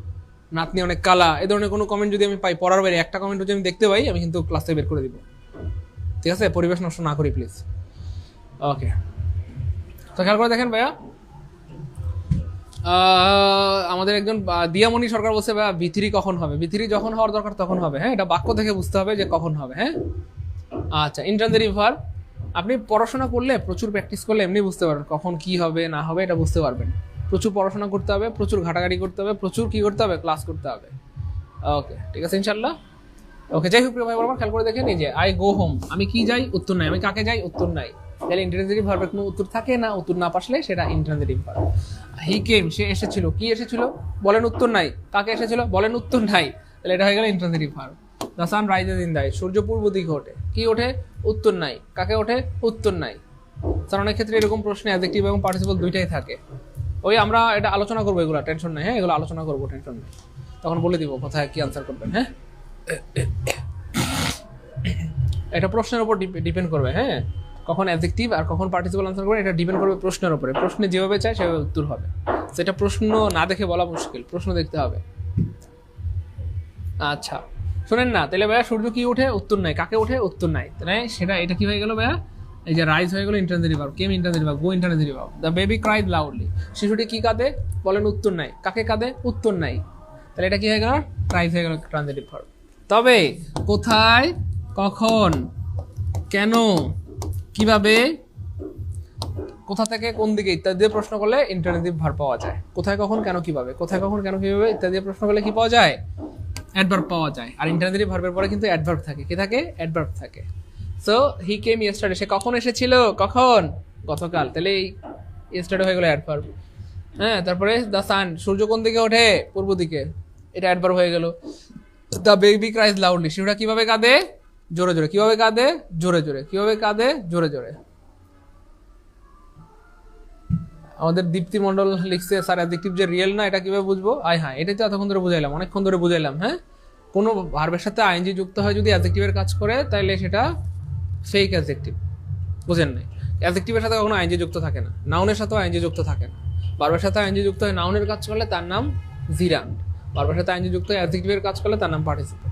নাতনি অনেক কালা, এই ধরনের কোনো কমেন্ট যদি আমি পাই পড়ার বাইরে, একটা কমেন্ট যদি আমি দেখতে পাই, আমি কিন্তু ক্লাস থেকে বের করে দিব। ঠিক আছে? পরিবেশ নষ্ট না করি প্লিজ। ওকে, তো খেয়াল করে দেখেন ভাইয়া, আমাদের একজন দিয়ামণি সরকার বলছে ভাইয়া V3 কখন হবে? V3 যখন হওয়ার দরকার তখন হবে। হ্যাঁ, এটা বাক্য থেকে বুঝতে হবে যে কখন হবে। হ্যাঁ, আচ্ছা। ইনট্রানজিটিভ ভার্ব আপনি পড়াশোনা করলে, প্রচুর প্র্যাকটিস করলে এমনি বুঝতে পারবেন কখন কি হবে না হবে, এটা বুঝতে পারবেন। প্রচুর পড়াশোনা করতে হবে, প্রচুর ঘাটাঘাটি করতে হবে, প্রচুর কি করতে হবে? ক্লাস করতে হবে। ওকে, ঠিক আছে ইনশাল্লাহ। ওকে, যাই হোক প্রিয় ভাই বোনেরা, খেয়াল করে দেখেন, এই যে আই গো হোম, আমি কি যাই? উত্তর নাই। আমি কাকে যাই? উত্তর নাই। তাহলে ইনট্রানজিটিভ ভার্বের কোনো উত্তর থাকে না, উত্তর না পাসলে সেটা ইনট্রানজিটিভ ভার্ব। হি কেম, সে এসেছিল। কি এসেছিল? বলেন উত্তর নাই। কাকে এসেছিল? বলেন উত্তর নাই। তাহলে এটা হয়ে গেল intransitive verb. The sun rises in the east, সূর্য পূর্ব দিকে ওঠে। কি ওঠে? উত্তর নাই। কাকে ওঠে? উত্তর নাই। স্যার অনেক ক্ষেত্রে এরকম প্রশ্নে অ্যাডজেক্টিভ এবং পার্টিসিপল দুইটাই থাকে। ওই আমরা এটা আলোচনা করবো, এগুলো টেনশন নাই। হ্যাঁ, এগুলো আলোচনা করবো, টেনশন নেই, তখন বলে দিব কোথায় কি আনসার করবেন। হ্যাঁ, এটা প্রশ্নের উপর ডিপেন্ড করবে। হ্যাঁ, কখন অ্যাডজেক্টিভ আর কখন পার্টিসিপল আনসার করবেন এটা ডিপেন্ড করবে প্রশ্নের উপরে। প্রশ্নে যেভাবে চায় সেভাবে উত্তর হবে। সেটা প্রশ্ন না দেখে বলা মুশকিল, প্রশ্ন দেখতে হবে। আচ্ছা শোনেন না, তাহলে ভাইয়া সূর্য কি ওঠে, উত্তর নাই। কাকে ওঠে, উত্তর নাই। তাহলে সেটা এটা কি হয়ে গেল ভাইয়া, এই যে রাইজ হয়ে গেল intransitive verb, came intransitive verb, go intransitive verb. The baby cried loudly, শিশুটি কি কাঁদে, বলেন উত্তর নাই। কাকে কাঁদে, উত্তর নাই। তাহলে এটা কি হয়ে গেল, ক্রাইজ হয়ে গেল ট্রানজিটিভ ভার্ব। তবে কোথায়, কখন, কেন, কিভাবে, কোথা থেকে, কোন দিকে ইত্যাদি দিয়ে প্রশ্ন করলে ইন্টারজেটিভ ভার্ব পাওয়া যায়। কোথায়, কখন, কেন, কিভাবে, কোথায়, কখন, কেন, কিভাবে ইত্যাদি দিয়ে প্রশ্ন করলে কি পাওয়া যায়, অ্যাডভার্ব পাওয়া যায়। আর ইন্টারজেটিভ ভার্বের পরে কিন্তু অ্যাডভার্ব থাকে। কি থাকে, অ্যাডভার্ব থাকে। সো হি কেম ইয়েস্টারডে, সে কখন এসেছিল, কখন, গতকাল। তাহলে এই ইয়েস্টারডে হয়ে গেল অ্যাডভার্ব। হ্যাঁ, তারপরে দ্য সান, সূর্য কোন দিকে ওঠে, পূর্ব দিকে, এটা অ্যাডভার্ব হয়ে গেল। দ্য বেবি ক্রাইজ লাউডলি, শিশুরা কিভাবে কাঁদে, জোরে জোরে। কিভাবে কাঁদে, জোরে জোরে। কিভাবে কাঁদে, জোরে জোরে। আমাদের দীপ্তি মন্ডল লিখছে স্যার অ্যাডজেক্টিভ যে রিয়েল না, এটা কিভাবে বুঝবো। হ্যাঁ, এটাই তো এতক্ষণ ধরে বুঝাইলাম, অনেকক্ষণ ধরে বুঝাইলাম। হ্যাঁ, কোনো ভার্বের সাথে আইএনজি যুক্ত হয় যদি অ্যাডজেক্টিভের কাজ করে, তাহলে সেটা ফেক অ্যাডজেক্টিভ। বুঝেন নাই, অ্যাডজেক্টিভের সাথে কখনো আইএনজি যুক্ত থাকে না, নাউনের সাথেও আইএনজি যুক্ত থাকে না। ভার্বের সাথে আইএনজি যুক্ত হয় নাউনের কাজ করলে তার নাম জিরান্ড, ভার্বের সাথে আইএনজি যুক্ত হয় অ্যাডজেক্টিভের কাজ করলে তার নাম পার্টিসিপল।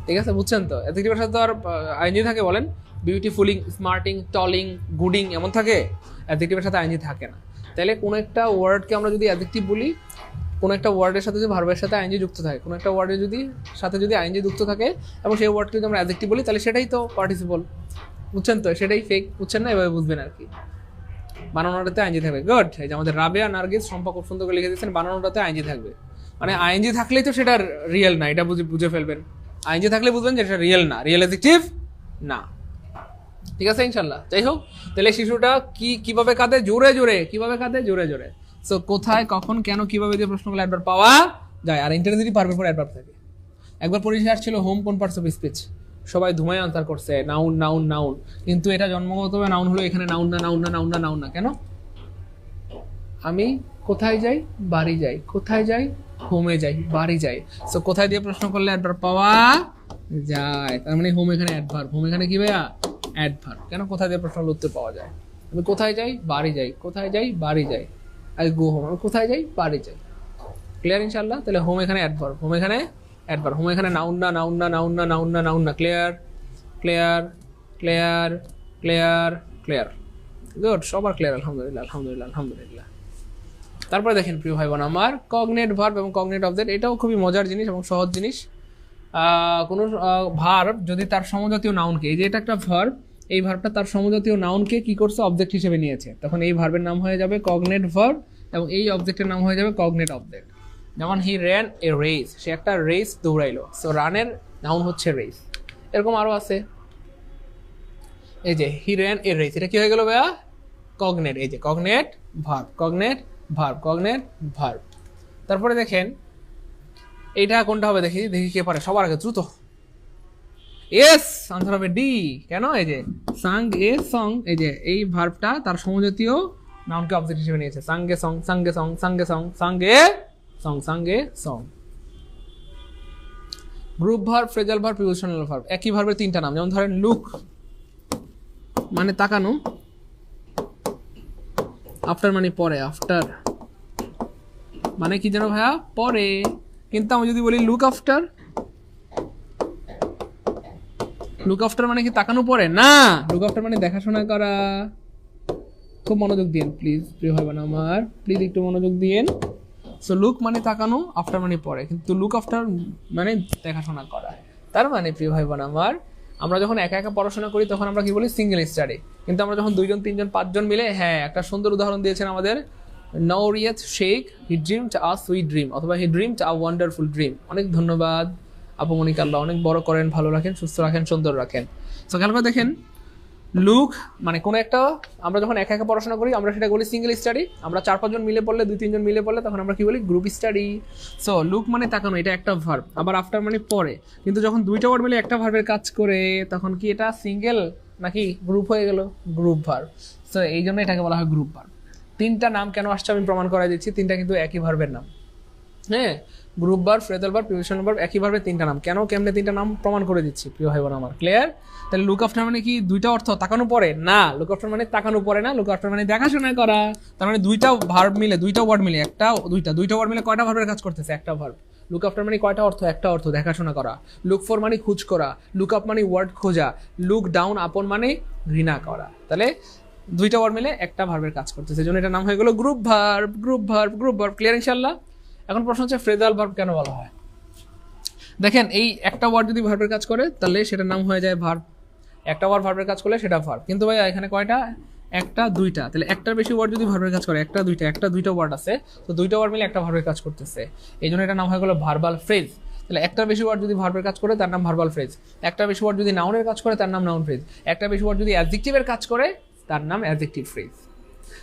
ঠিক আছে, বুঝছেন তো। অ্যাডজেক্টিভের সাথে আর আইএনজি থাকে, বলেন বিউটিফুলিং, স্মার্টিং, টলিং, গুডিং এমন থাকে, অ্যাডজেক্টিভের সাথে আইএনজি থাকে না। তাহলে কোনো একটা ওয়ার্ডকে আমরা যদি অ্যাডজেক্টিভ বলি, কোনো একটা ওয়ার্ডের সাথে যদি ভার্বের সাথে আইএনজি যুক্ত থাকে, কোনো একটা ওয়ার্ডের যদি আইএনজি যুক্ত থাকে এবং সেই ওয়ার্ডকে যদি আমরা অ্যাডজেক্টিভ বলি, তাহলে সেটাই তো পার্টিসিপল। বুঝছেন তো, সেটাই ফেক। বুঝছেন না, এভাবে বুঝবেন আর কি। বানানোটাতে আইএনজি থাকবে। গুড। এই যে আমাদের রাবেয়া নার্গিস সম্পর্ক সুন্দর করে লিখে দিয়েছেন, বানানোটাতে আইএনজি থাকবে। মানে আইএনজি থাকলেই তো সেটা রিয়েল না, এটা বুঝে ফেলবেন। আইএনজি থাকলে বুঝবেন যে সেটা রিয়েল না, রিয়েল অ্যাডজেক্টিভ না। ঠিক আছে ইনশাল্লাহ। যাই হোক, তাহলে শিশুটা কিভাবে কাঁদে, জোরে জোরে। কিভাবে কাঁদে, জোরে জোরে। সো কোথায়, কখন, কেন, কিভাবে দিয়ে প্রশ্ন করলে অ্যাডভার্ব পাওয়া যায়। আর ইন্টারজেটিভ ভার্বের পর অ্যাডভার্ব থাকে। একবার পরিচয় আসছিল হোম কোন পার্টস অফ স্পিচ, সবাই ধুমায় আনসার করছে নাউন নাউন নাউন, কিন্তু এটা জন্মগতভাবে নাউন হলো, এখানে নাউন না, নাউন না, নাউন না, নাউন না। কেন, আমি কোথায় যাই, বাড়ি যাই। কোথায় যাই, হোমে যাই, বাড়ি যাই। সো কোথায় দিয়ে প্রশ্ন করলে অ্যাডভার্ব পাওয়া যায়, তার মানে হোম এখানে অ্যাডভার্ব। হোম এখানে কি ভাইয়া, অ্যাডভার্ব। কেন, কোথায় দিয়ে প্রশ্ন করলে উত্তর পাওয়া যায়। আমি কোথায় যাই, বাড়ি যাই। কোথায় যাই, বাড়ি যাই। আই গো হোম, আমি কোথায় যাই, বাড়ি যাই। ক্লিয়ার ইনশাল্লাহ। তাহলে হোম এখানে অ্যাডভার্ব, হোম এখানে অ্যাডভার্ব, হোম এখানে নাউন না, নাউন না, নাউন না, নাউন না, নাউন না। Clear, clear, clear, clear, clear. Good, সবার ক্লিয়ার। আলহামদুলিল্লাহ, আলহামদুলিল্লাহ, আলহামদুলিল্লাহ। তারপরে দেখেন প্রিয় ভাই বোন আমার, কগনেট ভার্ব এবং কগনেট অবজেক্ট, এটাও খুবই মজার জিনিস এবং সহজ জিনিস। কোনো ভার্ব যদি তার সমজাতীয় নাউনকে, এই যে এটা একটা ভার্ব, এই ভার্বটা তার সমজাতীয় নাউনকে কি করছে, অবজেক্ট হিসেবে নিয়েছে, তখন এই ভার্বের নাম হয়ে যাবে কগনেট ভার্ব এবং এই অবজেক্টের নাম হয়ে যাবে কগনেট অবজেক্ট। যেমন হি র্যান এ রেস, সে একটা রেস দৌড়াইলো। সো রানের নাউন হচ্ছে রেস। এরকম আরো আছে, এই যে হি র্যান এ রেস, এটা কি হয়ে গেল ভাইয়া, কগনেট। এই যে cognate verb, cognate verb, cognate verb. তারপরে দেখেন এইটা কোনটা হবে, দেখি কে পারে সবার আগে, দ্রুত। ইয়েস, আনসার হবে ডি। কেন, এই যে সাং এ সং, এই যে এই ভার্বটা তার সমজাতীয় নাউনকে অবজেক্ট হিসেবে নিয়েছে। Sange song, Sange song, Sange song, Sange song, Sange song. Group verb, phrasal verb, prepositional verb, একই ভার্বের তিনটা নাম। যেমন ধরেন লুক মানে তাকানো, আফটার মানে পরে, আফটার মানে কি যেন ভাইয়া, পরে। কিন্তু আমি যদি বলি লুক আফটার, লুক আফটার মানে কি তাকানো পরে না, লুক আফটার মানে দেখাশোনা করা। খুব মনোযোগ দিন প্লিজ প্রিয় ভাই বোন আমার, প্লিজ একটু মনোযোগ দিন। সো লুক মানে তাকানো, আফটার মানে পরে, কিন্তু লুক আফটার মানে দেখাশোনা করা। তার মানে প্রিয় ভাই বোন আমার, আমরা যখন একা একা পড়াশোনা করি তখন আমরা কি বলি, সিঙ্গেল স্টাডি। কিন্তু আমরা যখন 2 জন 3 জন 5 জন মিলে, হ্যাঁ, একটা সুন্দর উদাহরণ দিয়েছেন আমাদের নওরিয়াত শেখ, হি ড্রিমড আ সুইট ড্রিম, অথবা হি ড্রিমড আ ওয়ান্ডারফুল ড্রিম। অনেক ধন্যবাদ আপু মনিকা, আল্লাহ অনেক বড় করেন, ভালো রাখেন, সুস্থ রাখেন, সুন্দর রাখেন। সো খেয়াল করে দেখেন, লুক মানে কোনো একটা, আমরা যখন একা একা পড়াশোনা করি আমরা সেটা বলি সিঙ্গেল স্টাডি। আমরা 4-5 জন মিলে পড়লে, 2-3 জন মিলে পড়লে তখন আমরা কি বলি, গ্রুপ স্টাডি। সো লুক মানে তাকানো, এটা একটা ভার্ব। আবার আফটার মানে পরে। কিন্তু যখন 2টা ওয়ার্ড মিলে একটা ভার্বের কাজ করে, তখন কি এটা সিঙ্গেল নাকি গ্রুপ হয়ে গেল, গ্রুপ ভার্ব। সো এই জন্য এটাকে বলা হয় গ্রুপ ভার্ব। 3টা নাম কেন আসছে আমি প্রমাণ করাই দিচ্ছি, 3টা কিন্তু একই ভার্বের নাম। হ্যাঁ, group verb, phrasal verb, prepositional verb, একই ভার্বের তিনটা নাম। কেন, কেমনে তিনটা নাম প্রমাণ করে দিচ্ছি প্রিয় ভাই বোন আমার। ক্লিয়ার? তাহলে লুক আফটার মানে কি দুইটা অর্থ? তাকানো পরে না, লুক আফটার মানে তাকানো পরে না, লুক আফটার মানে দেখাশোনা করা। তার মানে দুইটা ভার্ব মিলে, দুইটা ওয়ার্ড মিলে, দুইটা ওয়ার্ড মিলে কয়টা ভার্বের কাজ করতেছে? একটা ভার্ব। লুক আফটার মানে কয়টা অর্থ? একটা অর্থ, দেখাশোনা করা। লুক ফর মানে খোঁজ করা, লুক আপ মানে ওয়ার্ড খোঁজা, লুক ডাউন আপন মানে ঘৃণা করা। তাহলে দুইটা ওয়ার্ড মিলে একটা ভার্বের কাজ করতেছে, জন্য এটার নাম হয়ে গেল group verb. Group verb, group verb. Clear ইনশাআল্লাহ? এখন প্রশ্ন হচ্ছে ফ্রেজাল ভার্ব কেন বলা হয়? দেখেন, এই একটা ওয়ার্ড যদি ভার্বের কাজ করে তাহলে সেটার নাম হয়ে যায় ভার্ব। একটা ওয়ার্ড ভার্বের কাজ করলে সেটা ভার্ব। কিন্তু ভাই এখানে কয়টা? একটা, দুইটা। তাহলে একটার বেশি ওয়ার্ড যদি ভার্বের কাজ করে, দুইটা ওয়ার্ড আছে, তো দুইটা ওয়ার্ড মিলে একটা ভার্বের কাজ করতেছে, এই জন্য এটার নাম হয়ে গেল ভার্বাল ফ্রেজ। তাহলে একটার বেশি ওয়ার্ড যদি ভার্বের কাজ করে তার নাম ভার্বাল ফ্রেজ, একটা বেশি ওয়ার্ড যদি নাউনের কাজ করে তার নাম নাউন ফ্রেজ, একটা বেশি ওয়ার্ড যদি অ্যাডজেক্টিভের কাজ করে তার নাম অ্যাডজেক্টিভ ফ্রেজ।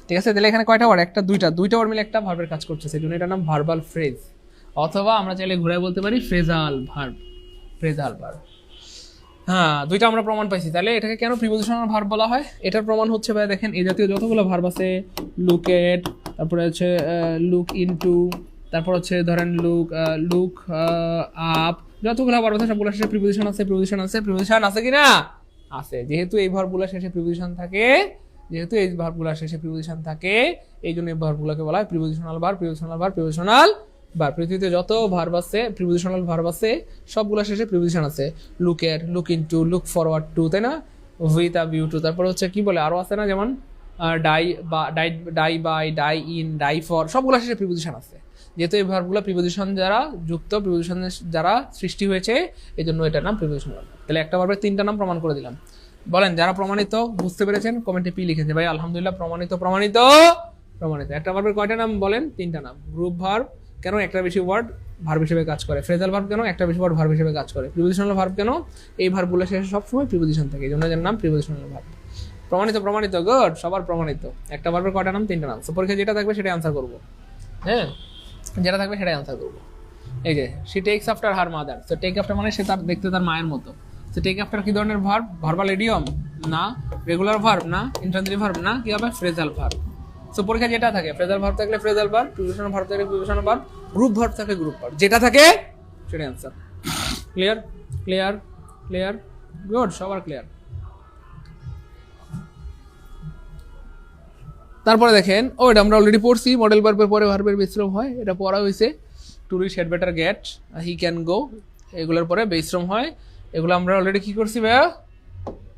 ঠিক আছে? তাহলে এখানে কয়টা ওয়ার্ড? একটা, দুইটা ওয়ার্ড মিলে একটা ভার্বের কাজ করতেছে, এই জন্য এটার নাম ভার্বাল ফ্রেজ। অথবা আমরা চাইলে ঘুরে বলতে পারি ফ্রেজাল ভার্ব। Phrasal verb. হ্যাঁ, দুইটা আমরা প্রমাণ পাইছি। তাহলে এটাকে কেন প্রিপোজিশনাল ভার্ব বলা হয়? এটার প্রমাণ হচ্ছে ভাই দেখেন, এই জাতীয় যতগুলো ভার্ব আছে, লুক এট, তারপরে হচ্ছে লুক ইনটু, তারপর হচ্ছে ধরেন লুক আপ, যতগুলো ভার্ব আছে সবগুলো শেষে প্রিপোজিশন আছে। প্রিপোজিশন আছে কি না? আছে। যেহেতু এই ভার্বগুলো শেষে প্রিপোজিশন থাকে, এই জন্য এই ভার্বগুলোকে বলা হয় প্রিপোজিশনাল ভার্ব। পৃথিবীতে যত ভার্ব আছে, প্রিপোজিশনাল ভার্ব আছে, সবগুলো শেষে প্রিপোজিশন আছে। Look at, look into, look forward to, তাই না? With a view to. তারপর হচ্ছে কি বলে আরো আছে না, যেমন die by, die in, die for, সবগুলো শেষে প্রিপোজিশন আছে। যেহেতু এই ভার্বগুলো প্রিপোজিশন যারা যুক্ত, প্রিপোজিশন যারা সৃষ্টি হয়েছে, এই জন্য এটার নাম প্রিপোজিশনাল। তাহলে একটা ভার্বের তিনটা নাম প্রমাণ করে দিলাম। বলেন যারা প্রমাণিত বুঝতে পেরেছেন কমেন্টে পি লিখেছে ভাই আলহামদুলিল্লাহ, প্রমাণিত। একটা ভার্বের কয়টা নাম বলেন? তিনটা নাম। গ্রুপ ভার্ব কেন? একটা বেশি ওয়ার্ড ভার্ব হিসেবে কাজ করে। ফ্রেজাল ভার্ব কেন? একটা বেশি ওয়ার্ড ভার্ব হিসেবে কাজ করে। প্রিপোজিশনাল ভার্ব কেন? এই ভার্বগুলো শেষে সবসময় প্রিপোজিশন থাকে, এই জন্য এর নাম প্রিপোজিশনাল ভার্ব। প্রমাণিত গুড, সবার প্রমাণিত। একটা ভার্বের কয়টা নাম? তিনটা নাম। পরীক্ষা যেটা থাকবে সেটাই আনসার করবো। হ্যাঁ, যেটা থাকবে সেটাই আনসার করবো। এই যে she tax after her mother, তো টেক আফটার মানে সে তার দেখতে তার মায়ের মতো। তো টেক আফটার কি ধরনের ভার্ব? ভার্বাল ইডিয়ম না, রেগুলার ভার্ব না, ইনফ্যান্সিভ ভার্ব না, কি হবে? Phrasal verb. সো পরীক্ষা যেটা থাকে, ফ্রেজাল ভার্ব থাকলে ফ্রেজাল ভার্ব, প্রিপোজিশনাল ভার্ব থাকলে প্রিপোজিশনাল ভার্ব, গ্রুপ ভার্ব থাকলে গ্রুপ ভার্ব, যেটা থাকে সেটাই আনসার। ক্লিয়ার গুড, সবার ক্লিয়ার। তারপরে দেখেন, এটা আমরা অলরেডি পড়ছি, মডেল ভার্বের পরে ভার্বের বিশ্রাম হয়, এটা পড়া হয়েছে। To reach had better get, he can go, এগুলোর পরে বিশ্রাম হয়। এগুলো আমরা অলরেডি কি করছি ভাইয়া?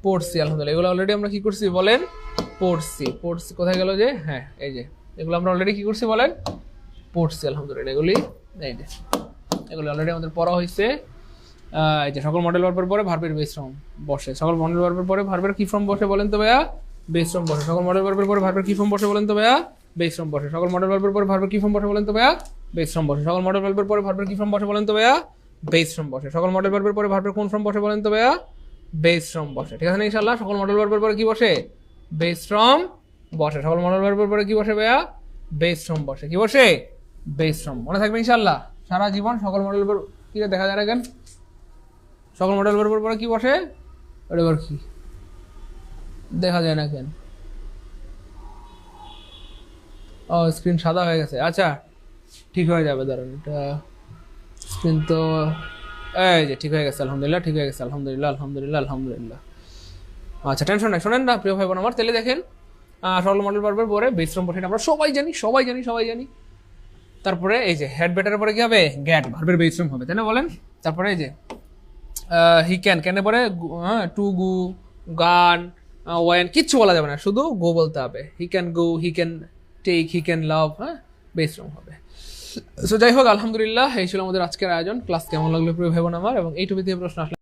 পড়ছি আলহামদুলিল্লাহ। এগুলো অলরেডি আমরা কি করছি বলেন? পড়ছি। কোথায় গেল যে? হ্যাঁ, এই যে এগুলো আমরা অলরেডি কি করছি বলেন? পড়ছি আলহামদুলিল্লাহ। এগুলি অলরেডি আমাদের পড়া হয়েছে। এই যে সকল মডেল ভার্বের পরে ভার্বের বিশ্রাম বসে। সকল মডেল ভার্বের পরে ভার্বের কি ফর্ম বসে বলেন তো ভাইয়া? বিশ্রাম বসে। সকল মডেল ভার্বের পরে ভার্বের কি ফর্ম বসে বলেন তো ভাইয়া? বিশ্রাম বসে। সকল মডেল ভার্বের পরে ভার্বের কি ফর্ম বসে বলেন তো ভাইয়া? বিশ্রাম বসে। সকল মডেল ভার্বের পরে ভার্বের কি ফর্ম বসে বলেন তো ভাইয়া? বিশ্রাম বসে। সকল মডেল ভার্বের পরে ভার্বের কোন ফর্ম বসে বলেন তো ভাইয়া? বিশ্রাম বসে। ঠিক আছে না ইনশাআল্লাহ? সকল মডেল ভার্বের পরে কি বসে? বিশ্রাম বসে। সকল মডেল ভার্বের পরে কি বসে ভাইয়া? বিশ্রাম বসে। কি বসে? বিশ্রাম। মনে থাকবে ইনশাআল্লাহ সারা জীবন। সকল মডেল ভার্ব কি দেখা যায় না কেন? সকল মডেল ভার্বের পরে কি বসে? ওটা আবার কি দেখা যায় না কেন? ও, স্ক্রিন সাদা হয়ে গেছে। আচ্ছা, ঠিক হয়ে যাবে, দাঁড়ান। এটা স্ক্রিন তো এই যে ঠিক হয়ে গেছে আলহামদুলিল্লাহ, ঠিক হয়ে গেছে আলহামদুলিল্লাহ। আচ্ছা, টেনশন নাই। শোনেন না প্রিয় ভাই বোন আমার, তাহলে দেখেন সকল মডেল ভার্বের পরে বিশ্রাম বসে, আমরা সবাই জানি। তারপরে এই যে হেড বেটারের পরে কি হবে? গ্যাট, ভার্বের বিশ্রাম হবে, তাই না বলেন? তারপরে এই যে হি ক্যানের পরে টু গো, গান, ওয়েন, কিচ্ছু বলা যাবে না, শুধু গো বলতে হবে। He can go, he can take, he can love, বিশ্রাম হবে। সো যাই হোক আলহামদুলিল্লাহ, এই ছিল আমাদের আজকের আয়োজন। ক্লাস কেমন লাগলো প্রিয় ভাই বোন আমার, এবং এই টপিক থেকে প্রশ্ন আসলে